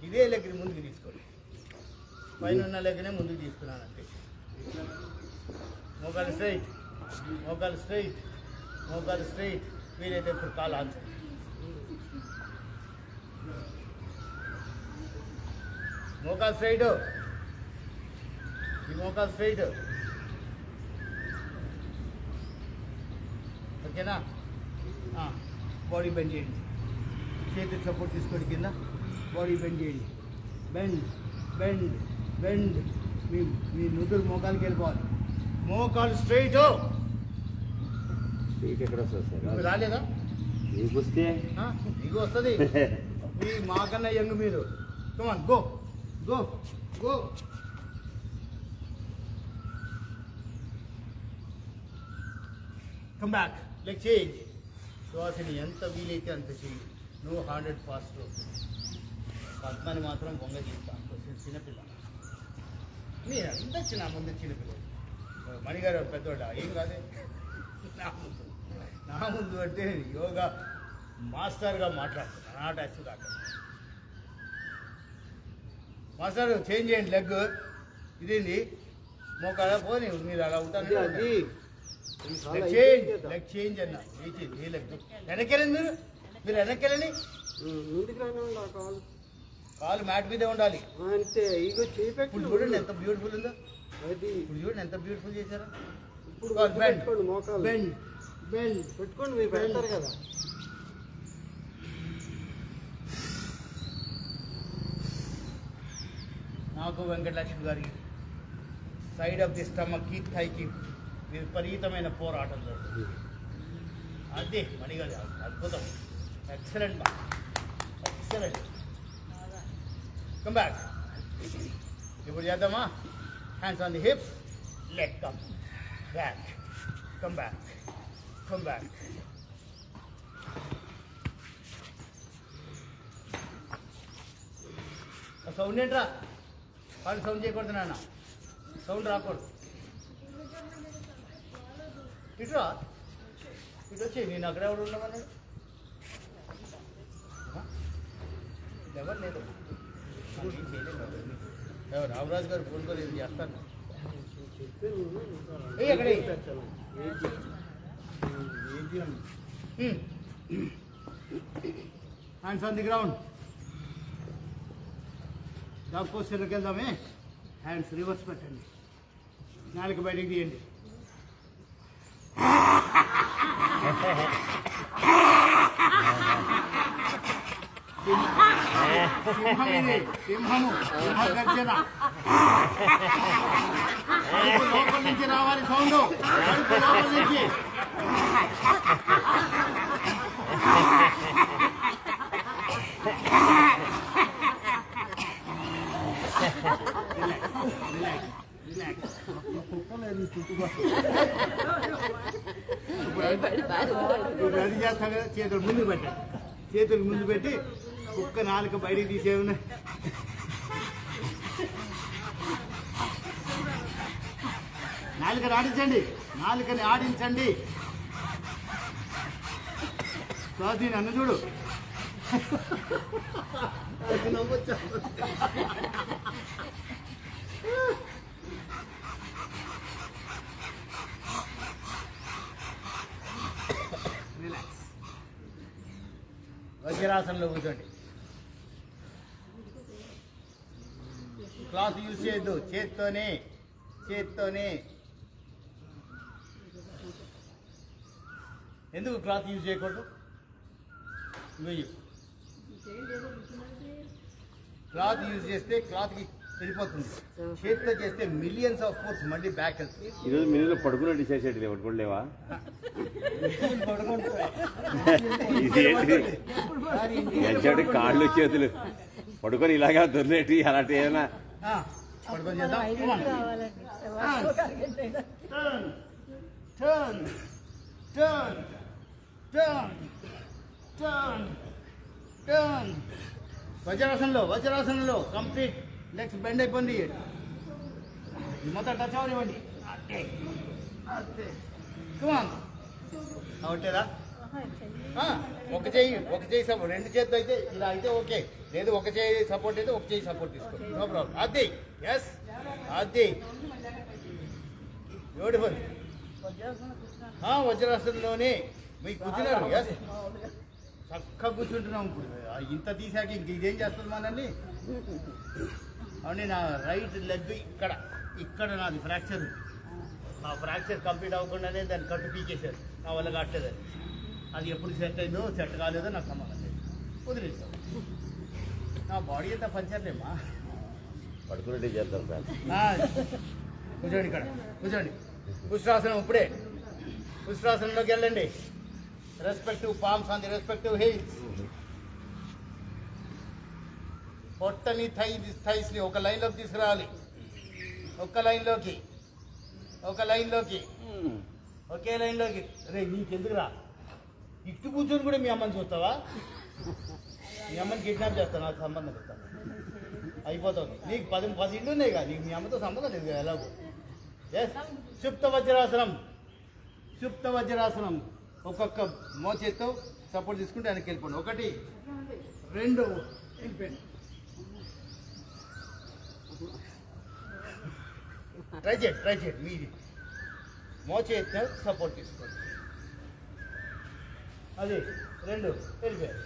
ఇదే లెక్కని ముందుకు తీసుకోండి. పైన ఉన్న లెక్కనే ముందుకు తీసుకున్నానంటే. మోకాలు స్ట్రైట్, మోకాలు స్ట్రైట్, మోకాలు స్ట్రైట్. వీలైతే ఇప్పుడు కాలు ఆన్సర్. మోకాలు స్ట్రైట్, ఈ మోకాలు స్ట్రైట్. ఓకేనా? బాడీ బెండ్ చేయండి. చేతికి సపోర్ట్ తీసుకోండి కింద. బాడీ బెండ్ చేయండి. Bend bend bend. మీ నుదురు మోకాలకి వెళ్ళిపోవాలి. మోకాలు స్ట్రైట్. ఎక్కడ వస్తుంది సార్? మీకు రాలేదా? మీకు వస్తే మీకు వస్తుంది. మీ మాకన్నా యంగ్ మీరు. Come on go go go. Come back. Leg change. శ్వాసని ఎంత వీలైతే అంత చేయండి. No 100 fast. పద్మని మాత్రం బొంగ చేస్తాను. చిన్నపిల్ల మీరంతా చిన్న ముందు చిన్నపిల్లలు. మణిగారు పెద్దోళ్ళ ఏం కాదే. నా ముందు అంటే యోగా మాస్టర్గా మాట్లాడుతున్నాను. నా టచ్ కాక. మాస్టర్ చేంజ్ చేయండి లెగ్. ఇదేంటి మోకాల పోనీ మీరు అలా ఉంటారు. అది లెగ్ చేంజ్, లెగ్ చేంజ్ అన్న. ఏ లెగ్ వెనక్కెళ్ళండి. మీరు వెనక్కెళ్ళండి. ముందుకు రానివ్వండి. ఆ కాలు కాలు మ్యాట్ మీదే ఉండాలి. అంతే. ఇగో చేపెట్టి ఇప్పుడు చూడండి ఎంత బ్యూటిఫుల్ ఉందో. అది ఇప్పుడు చూడండి ఎంత బ్యూటిఫుల్ చేశారు. ఇప్పుడు బెండ్ పెట్టుకోండి. మోకాలు బెండ్ బెండ్ పెట్టుకోండి. మీరు పెడతారు కదా. నాకు వెంకటలక్ష్మి గారికి సైడ్ ఆఫ్ ది స్టమక్కి థైకి విపరీతమైన పోరాటం జరుగుతుంది. అదే మణిగారి అద్భుతం. ఎక్సలెంట్ బా, ఎక్సలెంట్. Come back. ఇప్పుడు చేద్దామా? Hands on the hips, leg come back, come back, come back. Sound ఏంట్రా? వాళ్ళు సౌండ్ చేయకూడదు నాన్న. సౌండ్ రాకూడదు. ఇటురా, ఇటు వచ్చి నేను అక్కడ ఎవరు ఉండమన్నాడు. ఎవరు లేదు. ఎవరు రామరాజు గారు ఫోన్ కొని ఇది చేస్తాను. అక్కడ hands on the ground. Dog పోస్టర్కి వెళ్దామే. హ్యాండ్స్ రివర్స్ పెట్టండి. నాలుక బయటికి తీయండి. సింహం ఇది, సింహము, సింహగర్జన. కడుపు లోపల నుంచి రావాలి సౌండ్. కడుపు లోపల నుంచి. Relax. భయపడి పారిపోయాడు. ఇప్పుడు రెడీ చేస్తాం కదా, చేతులు ముందు పెట్టండి. చేతులు ముందు పెట్టి కుక్క నాలుక బయటికి తీసేవి. నాలుకని ఆడించండి, నాలుకని ఆడించండి. స్వాతి నన్ను చూడు. నవ్వొచ్చా? రిలాక్స్. వజ్రాసనంలో కూర్చోండి. క్లాత్ యూజ్ చేయొద్దు, చేత్తోనే. ఎందుకు క్లాత్ యూజ్ చేయకూడదు? వెయ్యి క్లాత్ యూజ్ చేస్తే క్లాత్కి వెళ్ళిపోతుంది. చేతితో చేస్తే మిలియన్స్ ఆఫ్ ఫోర్స్ మళ్ళీ బ్యాక్ వెళ్తుంది. ఈరోజు మీరు పడుకున్నట్టు చేసేటి పట్టుకోలేవా? ఇదేంటి కాళ్ళు చేతులు పడుకొని ఇలాగా దొరినేటి అలాంటి ఏమైనా పడుకొని చేద్దాం. టర్న్. వజ్రాసనంలో కంప్లీట్ లెగ్స్ బెండ్ అయిపోయింది. మొత్తం టచ్ అవనివ్వండి. అవుతేదా? ఒక చేయి సపోర్ట్, రెండు చేతులు అయితే ఇలా అయితే ఓకే, లేదు ఒక చేయి సపోర్ట్ అయితే ఒక చేయి సపోర్ట్ తీసుకోండి, నో ప్రాబ్లం. అది ఎస్, అది బ్యూటిఫుల్. వజ్రాసనంలోనే మీకు కూర్చున్నారు. ఎస్, చక్కగా కూర్చుంటున్నాం. ఇప్పుడు ఇంత తీసాక ఇంక ఇదేం చేస్తుంది మనల్ని? అవునండి, నా రైట్ లెగ్ ఇక్కడ నాది ఫ్రాక్చర్. ఆ ఫ్రాక్చర్ కంప్లీట్ అవ్వకుండానే దాన్ని కట్టు పీకేశారు. నా వల్ల కావట్లేదు. అది ఎప్పుడు సెట్ అయిందో సెట్ కాలేదో నాకు సంబంధం లేదు, వదిలేసాం. నా బాడీ అంతా పంచర్లేమ్మా. పడుకున్నట్టే చేస్తారు సార్. కూర్చోండి, కూర్చోండి. ఉష్ట్రాసనం ఇప్పుడే. ఉష్ట్రాసనంలోకి వెళ్ళండి. Respective palms on the respective heels. పొట్టని థైస్ని ఒక లైన్లోకి తీసుకురావాలి. ఒకే లైన్లోకి ఒకే లైన్లోకి. రే నీకెందుకురా? ఇటు కూర్చొని కూడా మీ అమ్మని చూస్తావా? మీ అమ్మని కిడ్నాప్ చేస్తాను, నాకు సంబంధం లేదు. అయిపోతుంది. నీకు 10 ఇళ్ళు ఉన్నాయి కదా, నీకు మీ అమ్మతో సంబంధం లేదు కదా ఎలాగో. ఎస్, సుప్త వజ్రాసనం. ఒక్కొక్క మోచేత్తో సపోర్ట్ తీసుకుంటే వెనక్కి వెళ్ళిపోండి. 1 2 వెళ్ళిపోయింది. ట్రై చేయండి. మీది మోచేత్తో సపోర్ట్ తీసుకోండి. అది 2 వెళ్ళిపోయారు.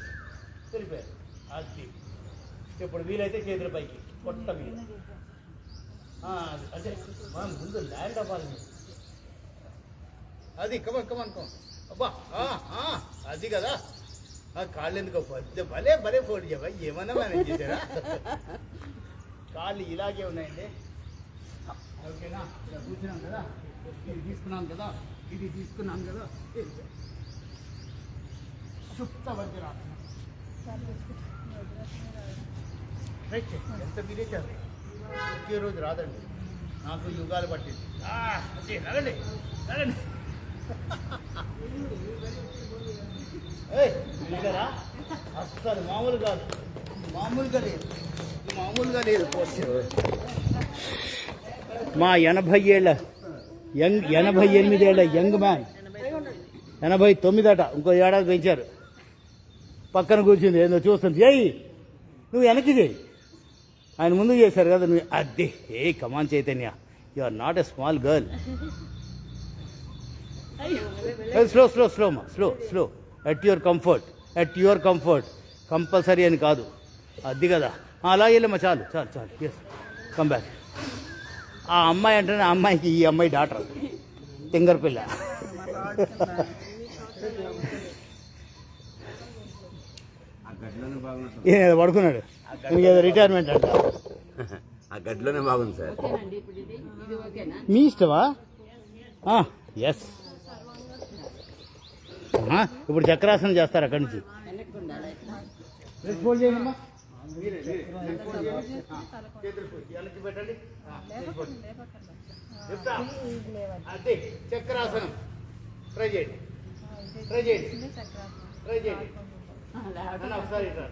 అది ఇప్పుడు వీలైతే చేతుల పైకి, పొట్ట మీద. అదే మనం ముందు ల్యాండ్ అవ్వాలి. అది కమన్. అబ్బా, అది కదా. కాళ్ళు ఎందుకు భలే ఫోన్ చేయవా? ఏమన్నా మేనేజ్ చేశారా? కాళ్ళు ఇలాగే ఉన్నాయండి. ఓకేనా? ఇలా కూర్చున్నాం కదా, ఇది తీసుకున్నాం కదా. సుప్త వజ్రాసనం. ఎంత మీరేచారు? ఒకే రోజు రాదండి, నాకు యుగాలు పట్టింది. నగండి. చూసారా? అస్సలు మామూలుగా లేదు. మా 88 ఏళ్ళ యంగ్ మ్యాన్, 89 ఇంకో ఏడాది పెంచారు. పక్కన కూర్చుంది, ఏందో చూస్తుంది. నువ్వు వెనక్కి చేయి. ఆయన ముందు చేశారు కదా, నువ్వు అదే. Come on Chaitanya, you are not a small girl. Slow at your comfort. Compulsory అని కాదు, అది కదా. అలా వెళ్ళమ్మా, చాలు. Yes, come back. ఆ అమ్మాయి అంటే ఆ అమ్మాయికి ఈ అమ్మాయి డాక్టర్, తింగర్ పిల్ల. పడుకున్నాడు, ఇంకేదో రిటైర్మెంట్ అంట. ఆ గడ్లోనే బాగుంది సార్. ఓకేనండి, ఇప్పుడు ఇది ఓకేనా? మీ ఇష్టమా? ఎస్. ఇప్పుడు చక్రాసనం చేస్తారు అక్కడి నుంచి. వెనక్కి ఉండాలి ఇట్లా. ఫోల్డ్ చేయండి. పెట్టండి. అదే చక్రాసనం ట్రై చేయండి. ట్రై చేయండి, ట్రై చేయండి. అన్న ఒకసారి ఇట్రా.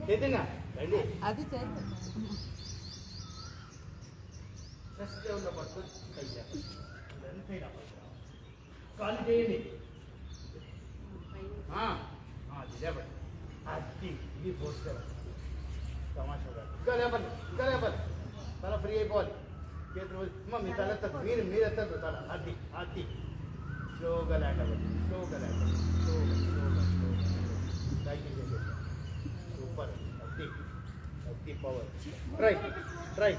చైతన్య రండి. అది చేద్దాం. ఫస్ట్ ఉన్న పట్టుకొని కయ్యా. ఇదంతా కాలు చేయండి. అది లేపండి. అది ఇది పోస్తారు తమాషా. ఇంకా లేపండి, ఇంకా లేపండి. తల ఫ్రీ అయిపోవాలి. చేతులు అమ్మ మీ తల ఎత్తద్దు, మీరు ఎత్తద్దు తల. అది అది స్లోగా ల్యాండ్ అవ్వండి, స్లోగా ల్యాండ్ అవ్వండి, స్లోగా సైకిల్ చేసేసి సూపర్. అది అది పవర్. Try try.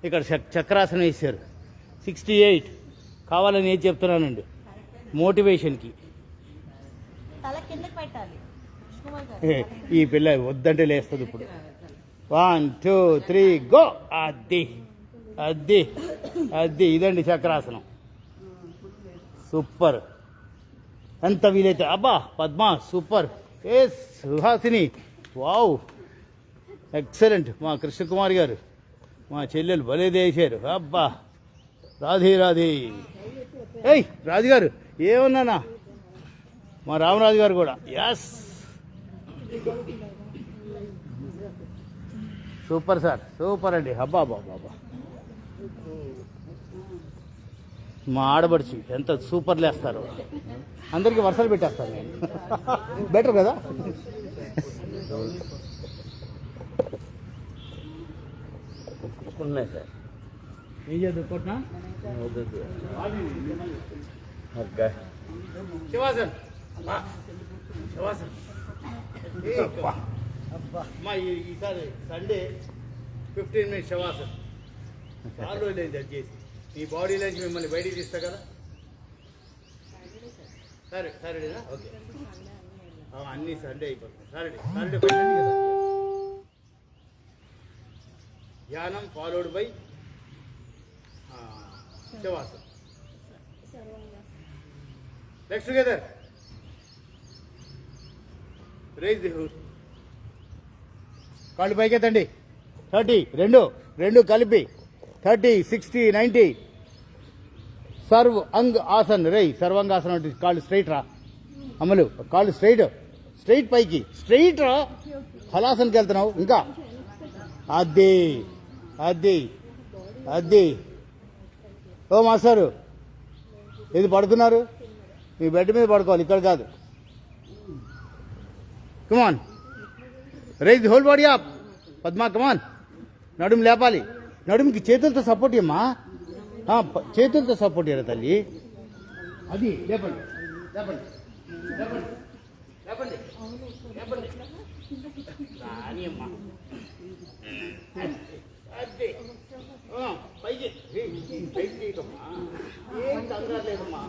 ఇక్కడ చక్రాసనం వేశారు. 68 కావాలని ఏం చెప్తున్నానండి, మోటివేషన్కి. తల కిందకి పెట్టాలి. ఈ పిల్ల వద్దంటే లేస్తుంది ఇప్పుడు. 1 2 3 గో. అది అది అది ఇదండి చక్రాసనం. సూపర్. ఎంత వీలైతే అబ్బా పద్మ సూపర్. ఏ సుహాసిని వావ్ ఎక్సలెంట్. మా కృష్ణకుమారి గారు మా చెల్లెలు భలే చేశారు. అబ్బా రాధే రాధే. ఏయ్ రాజుగారు ఏమన్నానా, మా రామరాజు గారు కూడా ఎస్ సూపర్ సార్, సూపర్ అండి. అబ్బా బాబా బాబా మా ఆడబడిచి ఎంత సూపర్ లేస్తారు. అందరికీ వర్షాలు పెట్టేస్తారు నేను. బెటర్ కదా. ఉన్నాయి సార్. ఏం చేద్దాం కొట్టినా శివాసన్ శివాసన్. అమ్మా ఈసారి సండే 15 minutes శవాసన్. చాలా రోజులైంది అది చేసి. ఈ బాడీలోంచి మిమ్మల్ని బయటికి తీస్తా కదా. సరే సరేనా ఓకే. అన్నీ సండే అయిపోతుంది. సాటర్డే సాటర్డే పెట్టండి కదా. ధ్యానం followed by shavasan. Let's together raise the hood. కాళ్ళు పైకెత్తండి. 30 రెండు కలిపి 30 60 90. సర్వ్ అంగ్ ఆసన్. రై సర్వాంగాసనం అంటే కాళ్ళు స్ట్రైట్ రా అమలు. కాళ్ళు స్ట్రైట్ పైకి స్ట్రైట్ రా. హలాసన్కి వెళ్తున్నావు ఇంకా. అది అది అది. ఓ మాస్టారు ఇది పడుకున్నారు, మీ బెడ్ మీద పడుకోవాలి, ఇక్కడ కాదు. Come on raise the whole body up. Padma come on. నడుము లేపాలి. నడుముకి చేతులతో సపోర్ట్ ఇమ్మా. చేతులతో సపోర్ట్ ఇయ్యరా తల్లి. అది లేపండి లేపండి లేపండి లేపండి లేపండి. రాని అమ్మా. అది పైకి పైకి చేయకమ్మా. ఏం కంగారు లేదమ్మా.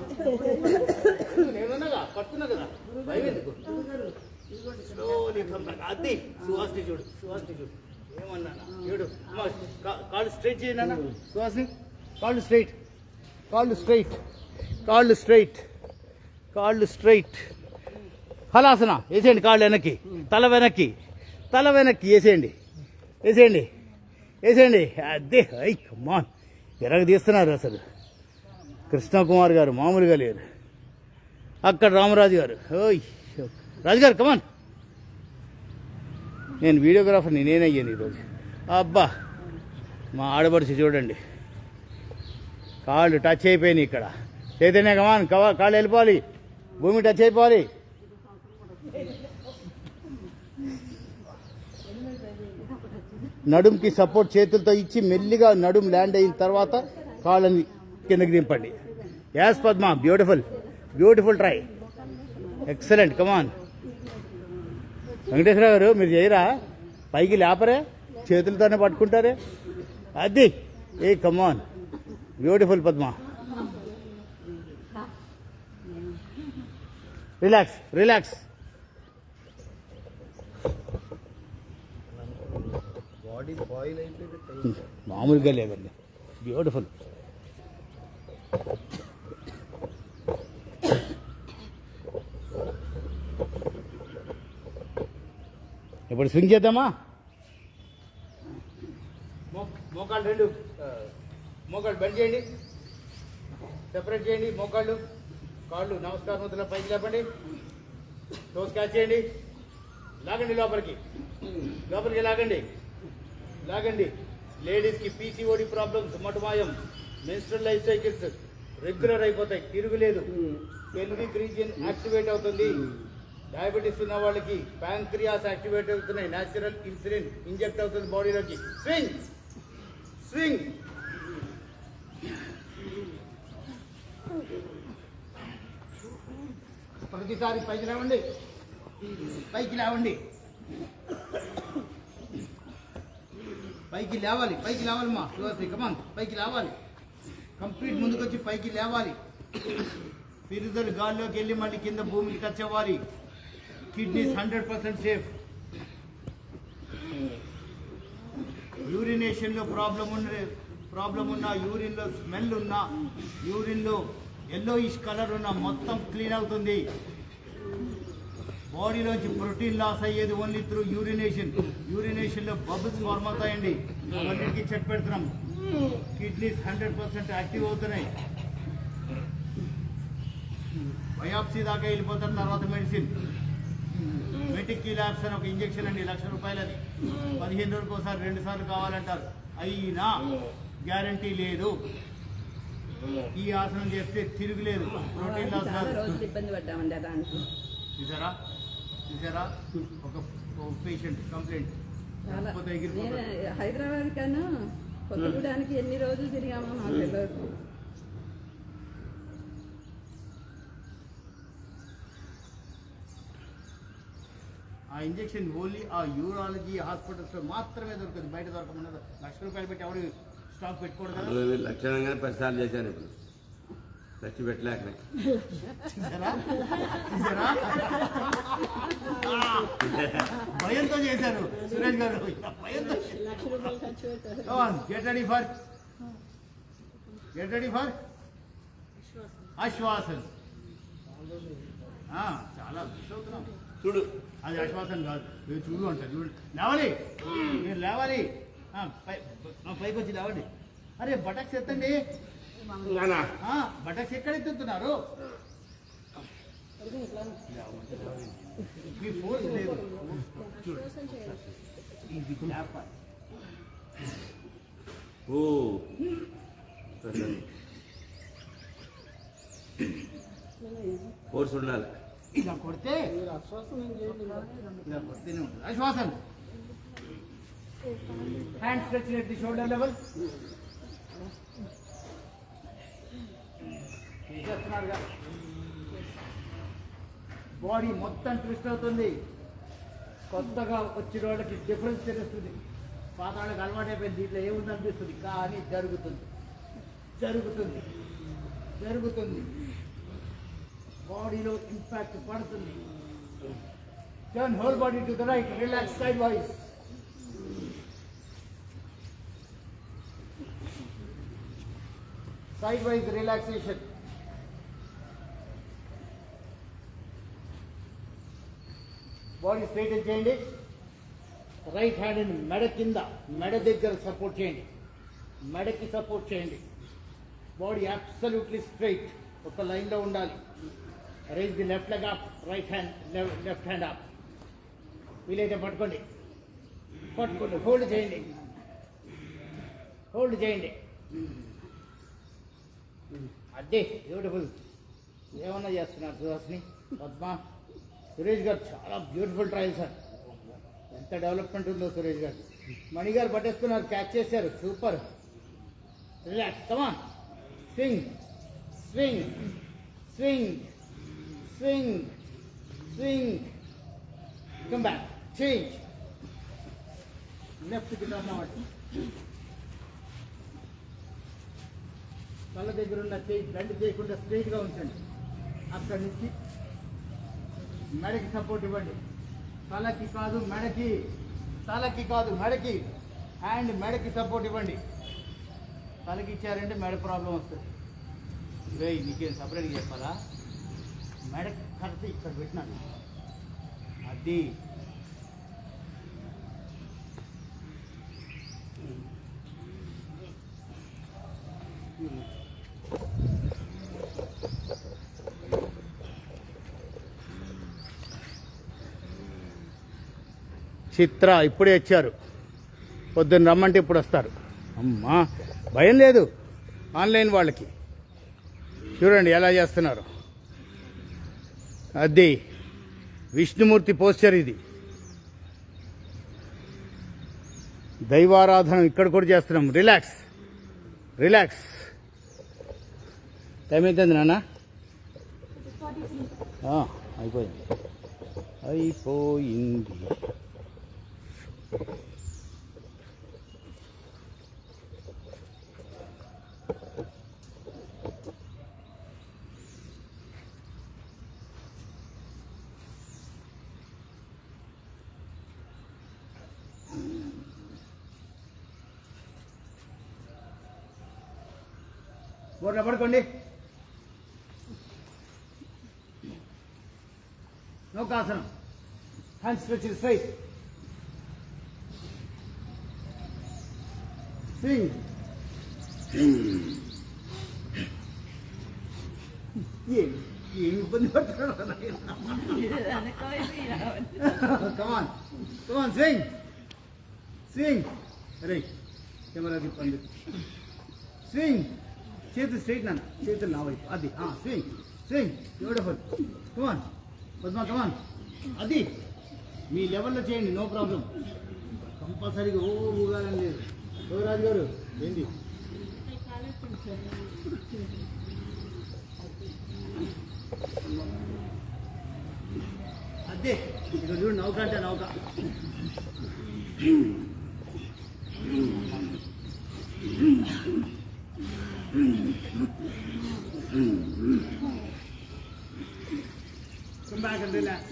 నేనున్నాగా పట్టుకున్నా కదా, భయం ఎందుకు. Slowly come back. అది సుహాసిని చూడు, సుహాసిని చూడు. ఏమన్నా చూడు. కాళ్ళు స్ట్రైట్ చేయనా సుహాసిని. కాళ్ళు స్ట్రైట్, కాళ్ళు స్ట్రైట్, కాళ్ళు స్ట్రైట్, కాళ్ళు స్ట్రైట్. హలాసన వేసేయండి. కాళ్ళు వెనక్కి, తల వెనక్కి, తల వెనక్కి వేసేయండి, వేసేయండి, వేసేయండి. అదే ఐ కమాన్. ఎరగ తీస్తున్నారు అసలు. కృష్ణకుమార్ గారు మామూలుగా లేరు. అక్కడ రామరాజు గారు. ఓయ్ రాజుగారు కమాన్. నేను వీడియోగ్రాఫర్ని, నేనయ్యాను ఈరోజు. అబ్బా మా ఆడపడిచి చూడండి, కాళ్ళు టచ్ అయిపోయినాయి ఇక్కడ. చైతన్య కమాన్. కాళ్ళు వెళ్ళిపోవాలి, భూమి టచ్ అయిపోవాలి. నడుంకి సపోర్ట్ చేతులతో ఇచ్చి మెల్లిగా నడుం ల్యాండ్ అయిన తర్వాత కాళ్ళని కిందకి దింపండి. As Padma beautiful, beautiful try, excellent. Come on Venkateswara garu మీరు చేయరా, పైకి లేపరే, చేతులతోనే పట్టుకుంటారే. అది ఏ come on beautiful Padma. Relax relax. Body boil అయిపోయింది. మామూలుగా లేదండి, బ్యూటిఫుల్. ఇప్పుడు స్వింగ్ చేద్దామా. మోకాళ్ళు రెండు మోకాళ్ళు బెండ్ చేయండి, సెపరేట్ చేయండి. మోకాళ్ళు కాళ్ళు నమస్కారం ముద్రలో పైకి లేపండి. టోస్ క్యాచ్ చేయండి, లాగండి లోపలికి, లోపలికి లాగండి, లాగండి. లేడీస్కి పీసీఓడి ప్రాబ్లమ్స్ మటుమాయం, మెన్స్ట్రల్ లైఫ్ సైకిల్స్ రెగ్యులర్ అయిపోతాయి, తిరుగులేదు. పెల్విక్ రీజియన్ యాక్టివేట్ అవుతుంది. డయాబెటీస్ ఉన్న వాళ్ళకి ప్యాంక్రియాస్ యాక్టివేట్ అవుతున్నాయి. న్యాచురల్ ఇన్సులిన్ ఇంజెక్ట్ అవుతుంది బాడీలోకి. Swing swing. ప్రతిసారి పైకి లేవండి, పైకి లేవండి, పైకి లేవాలి, పైకి లేవాలమ్మా. కమాన్, పైకి లేవాలి. కంప్లీట్ ముందుకు వచ్చి పైకి లేవాలి. పిరుదలు గాల్లోకి వెళ్ళి మళ్ళీ కింద భూమికి టచ్ అవ్వాలి. Kidneys 100% safe. యూరినేషన్లో ప్రాబ్లం ఉన్నా, యూరిన్లో స్మెల్ ఉన్నా, యూరిన్లో ఎల్లోయిష్ కలర్ ఉన్నా మొత్తం క్లీన్ అవుతుంది. బాడీలోంచి ప్రోటీన్ లాస్ అయ్యేది ఓన్లీ త్రూ యూరినేషన్లో బబుల్స్ ఫార్మ్ అవుతాయండి. అవన్నిటికీ చెక్ పెడుతున్నాం. కిడ్నీస్ 100% యాక్టివ్ అవుతున్నాయి. బయాప్సీ దాకా వెళ్ళిపోతారు. తర్వాత మెడిసిన్ మెటిక్యులాబ్స్ అని ఒక ఇంజెక్షన్ అండి, ₹1,00,000 అది. 15 రోజులకు ఒకసారి 2 సార్లు కావాలంటారు. అయినా గ్యారంటీ లేదు. ఈ ఆసనం చేస్తే తిరుగులేదు, ప్రోటీన్ లాస్ చాలా కాదు. రోజులు ఇబ్బంది పడ్డామండి దానికి. చూసారా ఒక పేషెంట్ కంప్లైంట్ చాలా నేను ఎగిరిపోతాడు. హైదరాబాద్ కన్నా కొత్తగూడానికి ఎన్ని రోజులు తిరిగామో నాకు తెలియదు. ఆ ఇంజెక్షన్ ఓన్లీ ఆ యూరాలజీ హాస్పిటల్స్లో మాత్రమే దొరుకుతుంది, బయట దొరకమన్నది. ₹1,00,000 పెట్టి ఎవరు స్టాక్ పెట్టుకోడు కదా. లక్షణంగానే 10 సార్లు చేశాను ఇప్పుడు, ఖర్చు పెట్టలేక. చూసారా భయంతో చేశారు సురేష్ గారు, భయంతో. Get ready for ashvasan. చాలా మిస్ అవుతున్నాం. చూడు, అది ఆశ్వాసన్ కాదు, చూడు అంటారు. చూడు, లేవాలి, మీరు లేవాలి. పైకి వచ్చి లేవండి. అరే బటక్స్ ఎత్తండి. బటక్స్ ఎక్కడ ఎత్తుతున్నారు? మీ ఫోర్స్ లేదు. ఇది లేపాలి. ఓ ఫోర్స్ ఉండాలి. ఇలా కొడితే ఇలా కొడితేనే ఉంటుంది ashvasan. Hand stretch at the shoulder level. చేస్తున్నారుగా. బాడీ మొత్తం ట్విస్ట్ అవుతుంది. కొత్తగా వచ్చిన వాళ్ళకి డిఫరెన్స్ తెలుస్తుంది. పాత వాళ్ళకి అలవాటు అయిపోయింది, దీంట్లో ఏముంది అనిపిస్తుంది. కానీ జరుగుతుంది. బాడీలో ఇంపాక్ట్ పడుతుంది. Turn whole body to the right, relax side wise. Side wise relaxation. Body straight చేయండి. రైట్ హ్యాండ్ మెడ కింద, మెడ దగ్గర సపోర్ట్ చేయండి. మెడకి సపోర్ట్ చేయండి. బాడీ అబ్సల్యూట్లీ స్ట్రైట్, ఒక లైన్లో ఉండాలి. Raise the left leg up, right hand left hand up. వీలైతే పట్టుకోండి. హోల్డ్ చేయండి. అదే బ్యూటిఫుల్. ఏమన్నా చేస్తున్నారు సుహాస్ని, పద్మ, సురేష్ గారు చాలా బ్యూటిఫుల్ ట్రయల్ సార్. ఎంత డెవలప్మెంట్ ఉందో సురేష్ గారు. మణి గారు పట్టేస్తున్నారు, క్యాచ్ చేశారు. సూపర్. రిలాక్స్, కమాన్. స్వింగ్. Come back, change. లెఫ్ట్కి టర్న్ అవ్వండి. కళ్ళ దగ్గర ఉన్న చేయి బెండ్ చేయకుండా స్ట్రైట్గా ఉంచండి. అక్కడి నుంచి మెడకి సపోర్ట్ ఇవ్వండి. తలకి కాదు మెడకి. హ్యాండ్ మెడకి సపోర్ట్ ఇవ్వండి. తలకి ఇచ్చారంటే మెడ ప్రాబ్లం వస్తుంది. నీకేం సపరేట్గా చెప్పాలా? మెడ కడితే ఇక్కడ పెట్టినాను. అది చిత్ర ఇప్పుడే వచ్చారు, పొద్దున్న రమ్మంటే ఇప్పుడు వస్తారు. అమ్మా భయం లేదు ఆన్లైన్ వాళ్ళకి. చూడండి ఎలా చేస్తున్నారు. అది విష్ణుమూర్తి పోస్చర్, ఇది దైవారాధన ఇక్కడ కూడా చేస్తున్నాం. Relax relax. టైం అవుతుంది నాన్న. అయిపోయింది అయిపోయింది. బోర్లో పడుకోండి. నౌకాసనం. Hands stretched straight. స్వింగ్. ఏమి ఇబ్బంది పడుతున్నాడు. Come on come on swing swing. అరే కెమెరా తిప్పండి. స్వింగ్. చేతులు స్ట్రైట్ నాన్న, చేతులు నా వైపు. అది swing swing. Beautiful. Come on Padma come on. అది మీ లెవెల్లో చేయండి, నో ప్రాబ్లం. కంపల్సరీగా ఊగాలని లేదు. రాజు గారు ఏంటి అదే ఇక్కడ చూడు. నౌక అంటే నౌక. Come back and relax.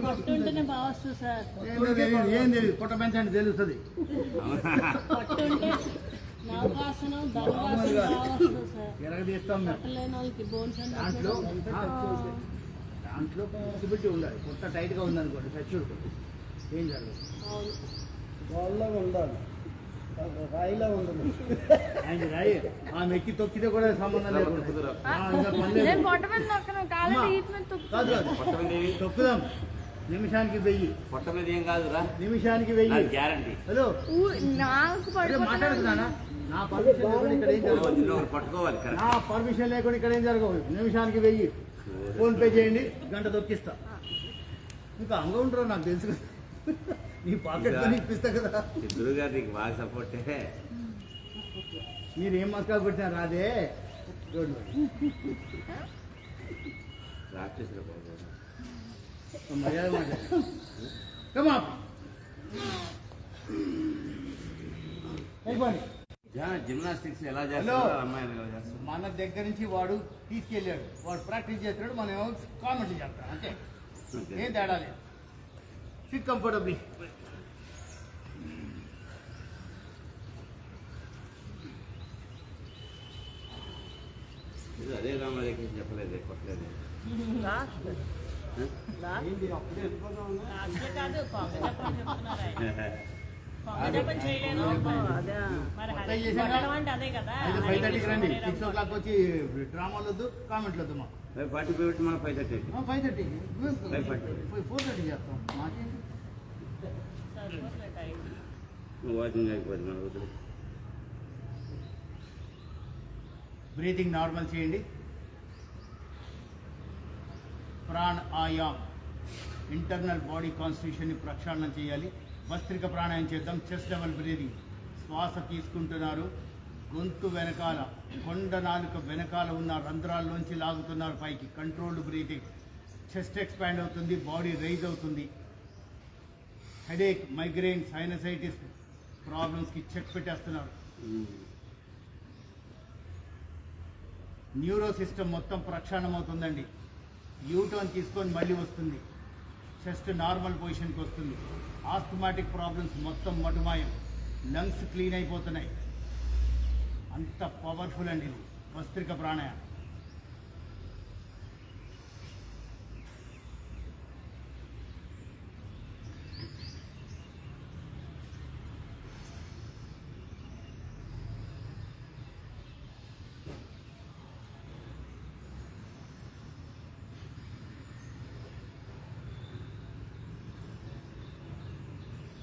పట్టుంటేనే బాగా వస్తుంది సార్. ఏం తెలియదు, పొట్ట పెంచండి తెలుస్తుంది. పట్టుంటే నౌకాసనం ధనురాసనం బాగా వస్తుంది సార్. ఎరగదీస్తాం మేము. పట్టలేని వాళ్ళకి బోన్స్ దాంట్లో దాంట్లో పెట్టి ఉండాలి. పొట్ట టైట్గా ఉందనుకోండి, చచ్చుడు ఏం జరగదు. అవును. వాళ్ళగా ఉండాలి, రాయిలా ఉండదు. ఆయన రాయి ఆ మెక్కి తొక్కితే కూడా సంబంధం లేదు. నేను పొట్ట మీద నొక్కను, కాళ్ళ ఈత మీద కాదు తొక్కుదాం. నిమిషానికి 1000. పొట్ట మీద ఏం కాదురా, నిమిషానికి 1000 గ్యారంటీ. హలో నాకు మాట్లాడుతున్నానా? నా పర్మిషన్ లేకుండా ఇక్కడ ఏం జరగదు. పట్టుకోవాలి. నా పర్మిషన్ లేకుండా ఇక్కడ ఏం జరగవు. నిమిషానికి 1000 ఫోన్ పే చేయండి, గంట తొక్కిస్తా. ఇంకా అంగ ఉంటారో నాకు తెలుసు కదా. నీ పాకెట్ మనీ ఇప్పిస్తా కదా. ఇద్దరు గారు నీకు బాగా సపోర్టే. మీరు ఏం మసాలా పెట్టినా రాదే. రాక్షసులు మర్యాద మాట్లాడు. కమా అయిపోండి. జిమ్నాస్టిక్స్ ఎలా చేస్తారు, అమ్మాయిలు ఎలా చేస్తారు? మన దగ్గర నుంచి వాడు తీసుకెళ్ళాడు, వాడు ప్రాక్టీస్ చేస్తున్నాడు, మనం ఏమో కామెంట్ చేస్తాం అంతే. ఏం తేడా లేదు. SIT comfortably. అదే రామ చెప్పలేదు, కొట్టలేదు. కాదు పొంగజపం చేయలేను. మరి కొట్టడం అంటే అదే కదా. 5:30కి రండి. 6 o'clock వచ్చి డ్రామాలు వద్దు, కామెంట్లు వద్దు. మాకు 5:40 మన 5:30. 5:30 4:30 చేస్తాం. మాకేంటి వాకింగ్ అయిపోయింది మన వద్దు. బ్రీతింగ్ నార్మల్ చేయండి. ప్రాణ్ ఆయామ్, ఇంటర్నల్ బాడీ కాన్స్టిట్యూషన్ని ప్రక్షాళన చేయాలి. భస్త్రిక ప్రాణాయం చేద్దాం. Chest level breathing. శ్వాస తీసుకుంటున్నారు, గొంతు వెనకాల, కొండ నాలుక వెనకాల ఉన్న రంధ్రాల్లోంచి లాగుతున్నారు పైకి. Controlled breathing. చెస్ట్ ఎక్స్పాండ్ అవుతుంది, బాడీ రైజ్ అవుతుంది. హెడేక్, మైగ్రెయిన్, సైనసైటిస్ ప్రాబ్లమ్స్కి చెక్ పెట్టేస్తున్నారు. న్యూరో సిస్టమ్ మొత్తం ప్రక్షాళన అవుతుందండి. యూటర్న్ తీసుకొని మళ్ళీ వస్తుంది. చెస్ట్ నార్మల్ పొజిషన్కి వస్తుంది. ఆస్థమాటిక్ ప్రాబ్లమ్స్ మొత్తం మటుమాయం. లంగ్స్ క్లీన్ అయిపోతున్నాయి. అంత పవర్ఫుల్ అండి ఇది భస్త్రిక ప్రాణాయామం.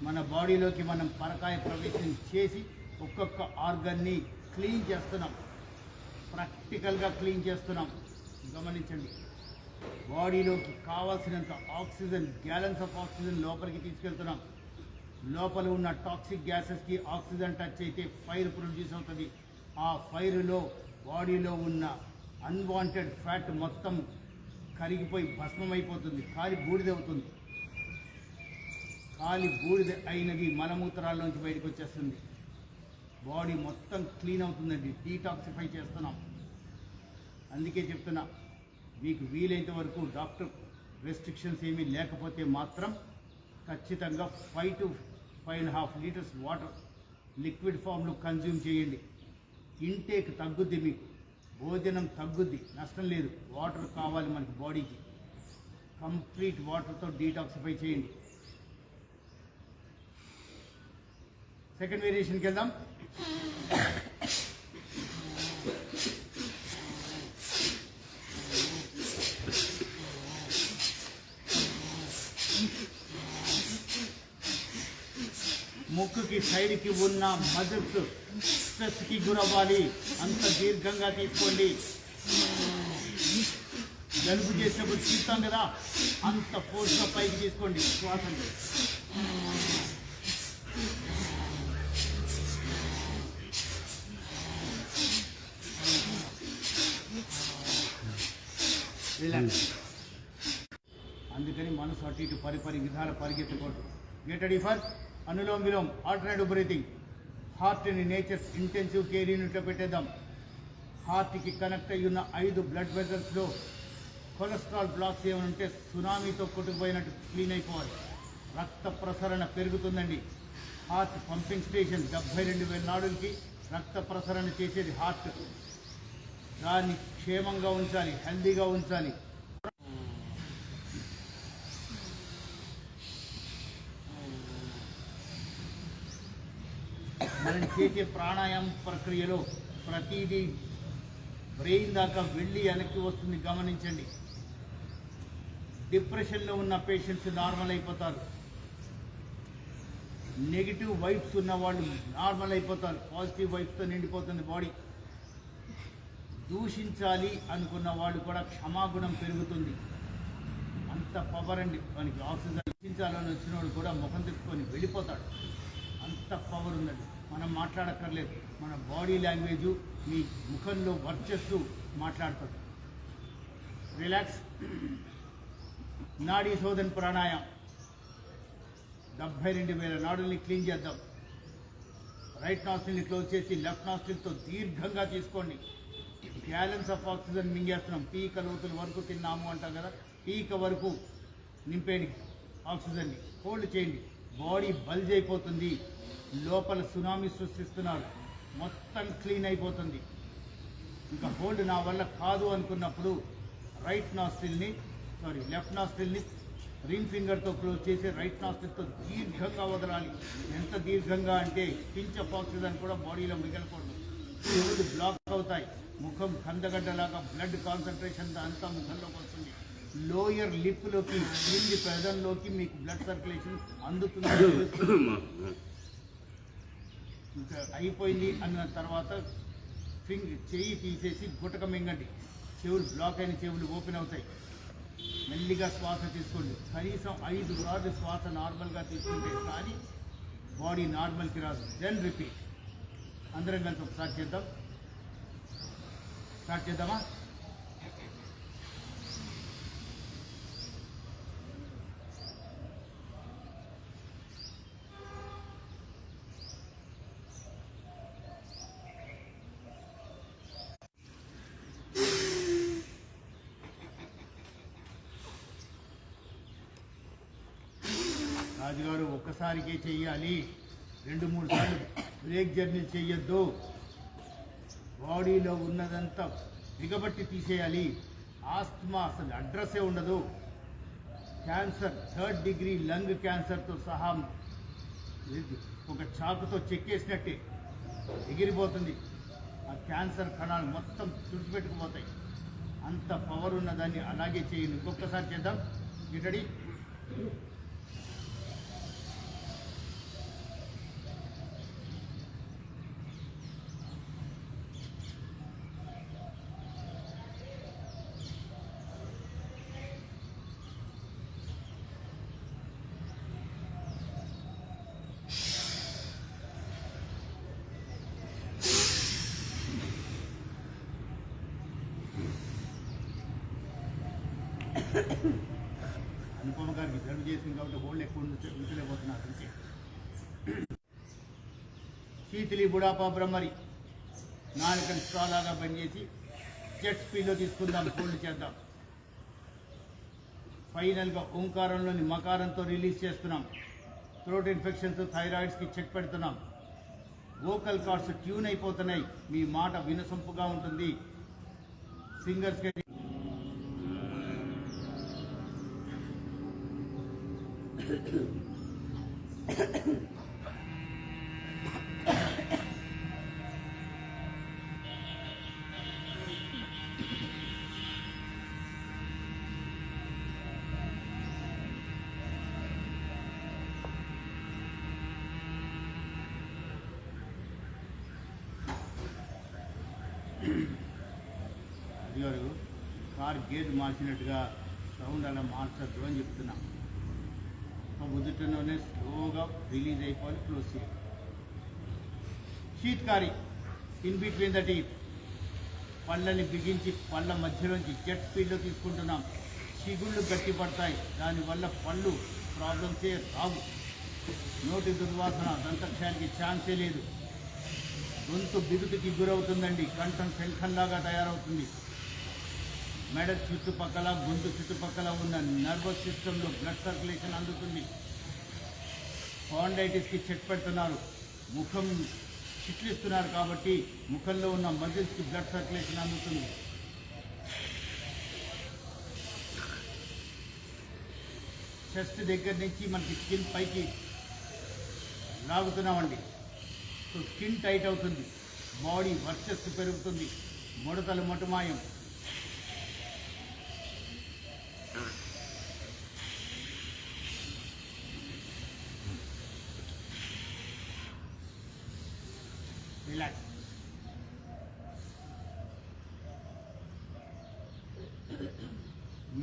మన బాడీలోకి మనం పరకాయ ప్రవేశం చేసి ఒక్కొక్క ఆర్గన్ని క్లీన్ చేస్తున్నాం, ప్రాక్టికల్గా క్లీన్ చేస్తున్నాం. గమనించండి, బాడీలోకి కావాల్సినంత ఆక్సిజన్, గ్యాలన్స్ ఆఫ్ ఆక్సిజన్ లోపలికి తీసుకెళ్తున్నాం. లోపల ఉన్న టాక్సిక్ గ్యాసెస్కి ఆక్సిజన్ టచ్ అయితే ఫైర్ ప్రొడ్యూస్ అవుతుంది. ఆ ఫైర్లో బాడీలో ఉన్న అన్వాంటెడ్ ఫ్యాట్ మొత్తం కరిగిపోయి భస్మమైపోతుంది, కాలి బూడిదవుతుంది. కాలి బూడిద అయినది మలమూత్రాల్లోంచి బయటకు వచ్చేస్తుంది. బాడీ మొత్తం క్లీన్ అవుతుందండి, డీటాక్సిఫై చేస్తున్నాం. అందుకే చెప్తున్నా, మీకు వీలైనంత వరకు డాక్టర్ రెస్ట్రిక్షన్స్ ఏమీ లేకపోతే మాత్రం ఖచ్చితంగా 5 to 5.5 లీటర్స్ వాటర్ లిక్విడ్ ఫామ్లో కన్జ్యూమ్ చేయండి. ఇంటేక్ తగ్గుద్ది, మీకు భోజనం తగ్గుద్ది, నష్టం లేదు. వాటర్ కావాలి మనకి బాడీకి. కంప్లీట్ వాటర్తో డీటాక్సిఫై చేయండి. సెకండ్ వేరియేషన్కి వెళ్దాం. ముక్కుకి సైడ్కి ఉన్న మజిల్స్ స్ట్రెస్కి గురవ్వాలి, అంత దీర్ఘంగా తీసుకోండి. జలుబు చేసినప్పుడు తీస్తాం కదా, అంత ఫోర్స్గా పైకి తీసుకోండి శ్వాసని. రిలాక్స్. అందుకని మనసు అటు ఇటు పరిపరి విధాల పరిగెత్తకూడదు. Get ready for anulom vilom, alternative breathing. హార్ట్ని నేచర్స్ ఇంటెన్సివ్ కేర్ యూనిట్లో పెట్టేద్దాం. హార్ట్కి కనెక్ట్ అయ్యి ఉన్న 5 బ్లడ్ వెజల్స్లో కొలెస్ట్రాల్ బ్లాక్స్ ఏమైనా ఉంటే సునామీతో కొట్టుకుపోయినట్టు క్లీన్ అయిపోవాలి. రక్త ప్రసరణ పెరుగుతుందండి. హార్ట్ పంపింగ్ స్టేషన్, 72,000 నాడులకి రక్త ప్రసరణ చేసేది హార్ట్. దాన్ని క్షేమంగా ఉంచాలి, హెల్దీగా ఉంచాలి. మనం చేసే ప్రాణాయామం ప్రక్రియలో ప్రతిదీ బ్రెయిన్ దాకా వెళ్ళి వెనక్కి వస్తుంది. గమనించండి, డిప్రెషన్లో ఉన్న పేషెంట్స్ నార్మల్ అయిపోతారు. నెగిటివ్ వైబ్స్ ఉన్న వాళ్ళు నార్మల్ అయిపోతారు. పాజిటివ్ వైబ్స్తో నిండిపోతుంది బాడీ. దూషించాలి అనుకున్న వాళ్ళు కూడా క్షమాగుణం పెరుగుతుంది. అంత పవర్ అండి మనకి. ఆక్సిజన్ దూషించాలని వచ్చినవాడు కూడా ముఖం తిప్పుకొని వెళ్ళిపోతాడు. అంత పవర్ ఉందండి. మనం మాట్లాడక్కర్లేదు, మన బాడీ లాంగ్వేజు మీ ముఖంలో వర్చస్సు మాట్లాడుతుంది. రిలాక్స్. నాడీ శోధన్ ప్రాణాయామం. 72,000 నాడుల్ని క్లీన్ చేద్దాం. రైట్ నాస్ట్రిల్ని క్లోజ్ చేసి లెఫ్ట్ నాస్ట్రిల్తో దీర్ఘంగా తీసుకోండి. గ్యాలన్స్ ఆఫ్ ఆక్సిజన్ మింగేస్తున్నాం. పీక లోతుల వరకు తిన్నాము అంటాం కదా, పీక వరకు నింపేయండి ఆక్సిజన్ని. హోల్డ్ చేయండి. బాడీ బల్జ్ అయిపోతుంది. లోపల సునామీ సృష్టిస్తున్నారు. మొత్తం క్లీన్ అయిపోతుంది. ఇంకా హోల్డ్ నా వల్ల కాదు అనుకున్నప్పుడు లెఫ్ట్ నాస్ట్రిల్ని రింగ్ ఫింగర్తో క్లోజ్ చేసి రైట్ నాస్ట్రిల్తో దీర్ఘంగా వదలాలి. ఎంత దీర్ఘంగా అంటే పించ్ ఆఫ్ ఆక్సిజన్ కూడా బాడీలో మిగలకూడదు. చెవులు బ్లాక్ అవుతాయి. ముఖం కందగడ్డలాగా బ్లడ్ కాన్సన్ట్రేషన్ అంతా ముఖంలోకి వస్తుంది. లోయర్ లిప్లోకి, క్రింది పెదంలోకి మీకు బ్లడ్ సర్క్యులేషన్ అందుతుంది. ఇంకా అయిపోయింది అన్న తర్వాత చెయ్యి తీసేసి గుటక మింగండి. చెవులు బ్లాక్ అయిన చెవులు ఓపెన్ అవుతాయి. మెల్లిగా శ్వాస తీసుకోండి. కనీసం 5 సార్లు శ్వాస నార్మల్గా తీసుకుంటే కానీ బాడీ నార్మల్కి రాదు. Then repeat. అందరం కలిసి ఒకసారి చేద్దాం. స్టార్ట్ చేద్దామా? రాజుగారు ఒక్కసారికే చెయ్యాలి, 2-3 సార్లు బ్రేక్ జర్నీ చెయ్యొద్దు. బాడీలో ఉన్నదంతా బిగబట్టి తీసేయాలి. ఆస్తమా అసలు అడ్రస్సే ఉండదు. క్యాన్సర్ 3rd డిగ్రీ లంగ్ క్యాన్సర్తో సహా ఒక చాకుతో చెక్కేసినట్టే ఎగిరిపోతుంది. ఆ క్యాన్సర్ కణాలు మొత్తం తుడిచిపెట్టుకుపోతాయి. అంత పవర్ ఉన్నదాన్ని అలాగే చేయండి. ఇంకొకసారి చేద్దాం. రెడీ? శీతలి బుడాపా బ్రహ్మరి నాలుకని స్ట్రాలాగా బంద్ చేసి జెట్ స్పీడ్లో తీసుకుందాం, ఫోల్డ్ చేద్దాం. ఫైనల్గా ఓంకారంలోని మకారంతో రిలీజ్ చేస్తున్నాం. థ్రోట్ ఇన్ఫెక్షన్స్, థైరాయిడ్స్కి చెక్ పెడుతున్నాం. వోకల్ కార్డ్స్ ట్యూన్ అయిపోతున్నాయి, మీ మాట వినసొంపుగా ఉంటుంది. సింగర్స్కి గారు కార్ గేట్ మార్చినట్టుగా సౌండ్ అలా మార్చద్దు అని చెప్తున్నా. మొదటలోనే స్లోగా రిలీజ్ అయిపోవాలి, క్లోజ్ చేయాలి. షీట్కారి ఇన్ బిట్వీన్ ద టీత్, పళ్ళని బిగించి పళ్ళ మధ్యలోంచి జెట్ స్పీడ్లో తీసుకుంటున్నాం. చిగుళ్ళు గట్టి పడతాయి, దానివల్ల పళ్ళు ప్రాబ్లమ్సే రావు. నోటి దుర్వాసన, దంతక్షయానికి ఛాన్సే లేదు. గొంతు బిగుతుకి గురవుతుందండి, కంఠం శంఖంలాగా తయారవుతుంది. మెడ చుట్టుపక్కల, గొంతు చుట్టుపక్కల ఉన్న నర్వస్ సిస్టంలో బ్లడ్ సర్క్యులేషన్ అందుతుంది. స్పాండైటిస్కి చెక్ పెడుతున్నారు. ముఖం చిట్లిస్తున్నారు కాబట్టి ముఖంలో ఉన్న మజిల్స్కి బ్లడ్ సర్క్యులేషన్ అందుతుంది. చెస్ట్ దగ్గర నుంచి మనకి స్కిన్ పైకి లాగుతున్నామండి. సో స్కిన్ టైట్ అవుతుంది, బాడీ వర్చస్సు పెరుగుతుంది, ముడతలు మటుమాయం. రిలాక్స్.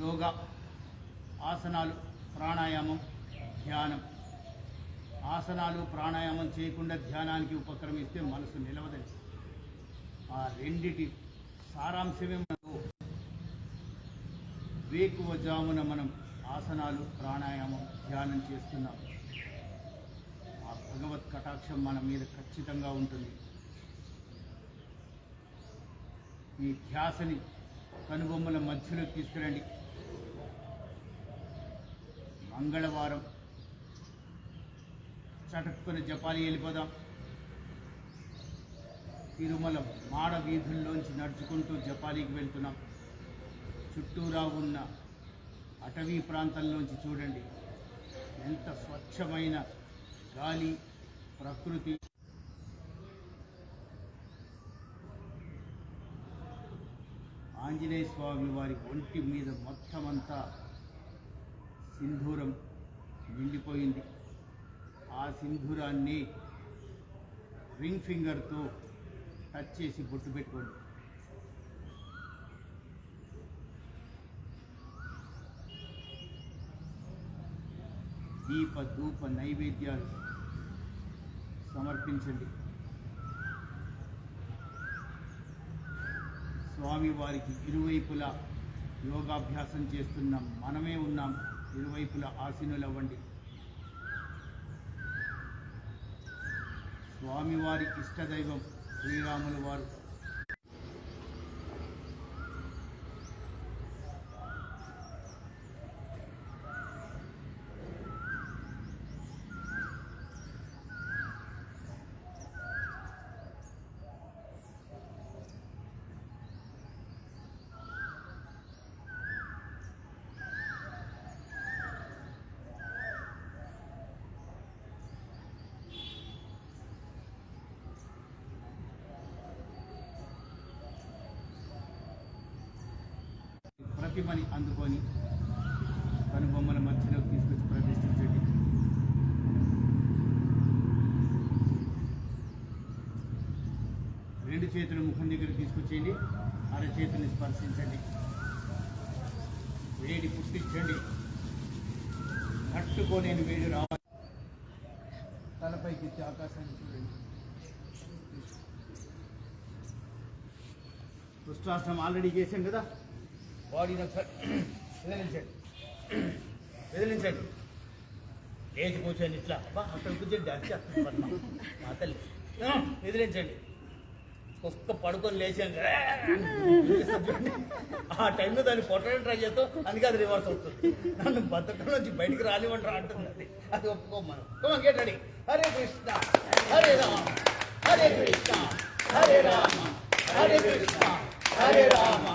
యోగా, ఆసనాలు, ప్రాణాయామం, ధ్యానం. ఆసనాలు ప్రాణాయామం చేయకుండా ధ్యానానికి ఉపక్రమిస్తే మనసు నిలవదని. ఆ రెండిటి సారాంశమే మనకు. వేకువజామున మనం ఆసనాలు, ప్రాణాయామం, ధ్యానం చేస్తున్నాం. ఆ భగవత్ కటాక్షం మన మీద ఖచ్చితంగా ఉంటుంది. ఈ ధ్యాసని కనుబొమ్మల మధ్యలో తీసుకురండి. మంగళవారం చటుక్కున జపాలి వెళ్ళిపోదాం. తిరుమల మాడ వీధుల్లోంచి నడుచుకుంటూ జపాలికి వెళ్తున్నాం. చుట్టూరా ఉన్న అటవీ ప్రాంతంలోంచి చూడండి, ఎంత స్వచ్ఛమైన గాలి, ప్రకృతి. ఆంజనేయ స్వామి వారి ఒంటి మీద మొత్తం అంతా సింధూరం నిండిపోయింది. ఆ సింధూరాన్ని రింగ్ ఫింగర్తో టచ్ చేసి బొట్టు పెట్టుకోండి. దీప ధూప నైవేద్యాలు సమర్పించండి. స్వామివారికి ఇరువైపులా యోగాభ్యాసం చేస్తున్న మనమే ఉన్నాం. ఇరువైపులా ఆసీనులవ్వండి. స్వామివారి ఇష్టదైవం శ్రీరాముల వారు. ప్రతిమని అందుకొని కనుబొమ్మల మధ్యలోకి తీసుకొచ్చి ప్రతిష్ఠించండి. రెండు చేతులు ముఖం దగ్గర తీసుకొచ్చేయండి. అరచేతిని స్పర్శించండి. వేడి పుట్టించండి. తట్టుకోలేని వేడి రావాలి. తలపైకి ఎత్తి ఆకాశాన్ని చూడండి. వృష్టాసనం ఆల్రెడీ చేశాం కదా. బాడీని ఒకసారి వదిలించండి. లేచి కూర్చొని ఇట్లా అక్కడ కూర్చొని డాన్స్ చేస్తాను మా తల్లి. ఎదిరించండి. కుక్క పడుకొని లేచాను ఆ టైంలో దాన్ని కొట్టడానికి ట్రై చేస్తాం, అందుకే అది రివర్స్ అవుతుంది. నన్ను బతకం నుంచి బయటికి రానివ్వంటారా అంటుంది అది. అది ఒప్పుకోమను. Get ready. హరే కృష్ణ హరే రామ హరే కృష్ణ హరే రామ హరే కృష్ణ హరే రామ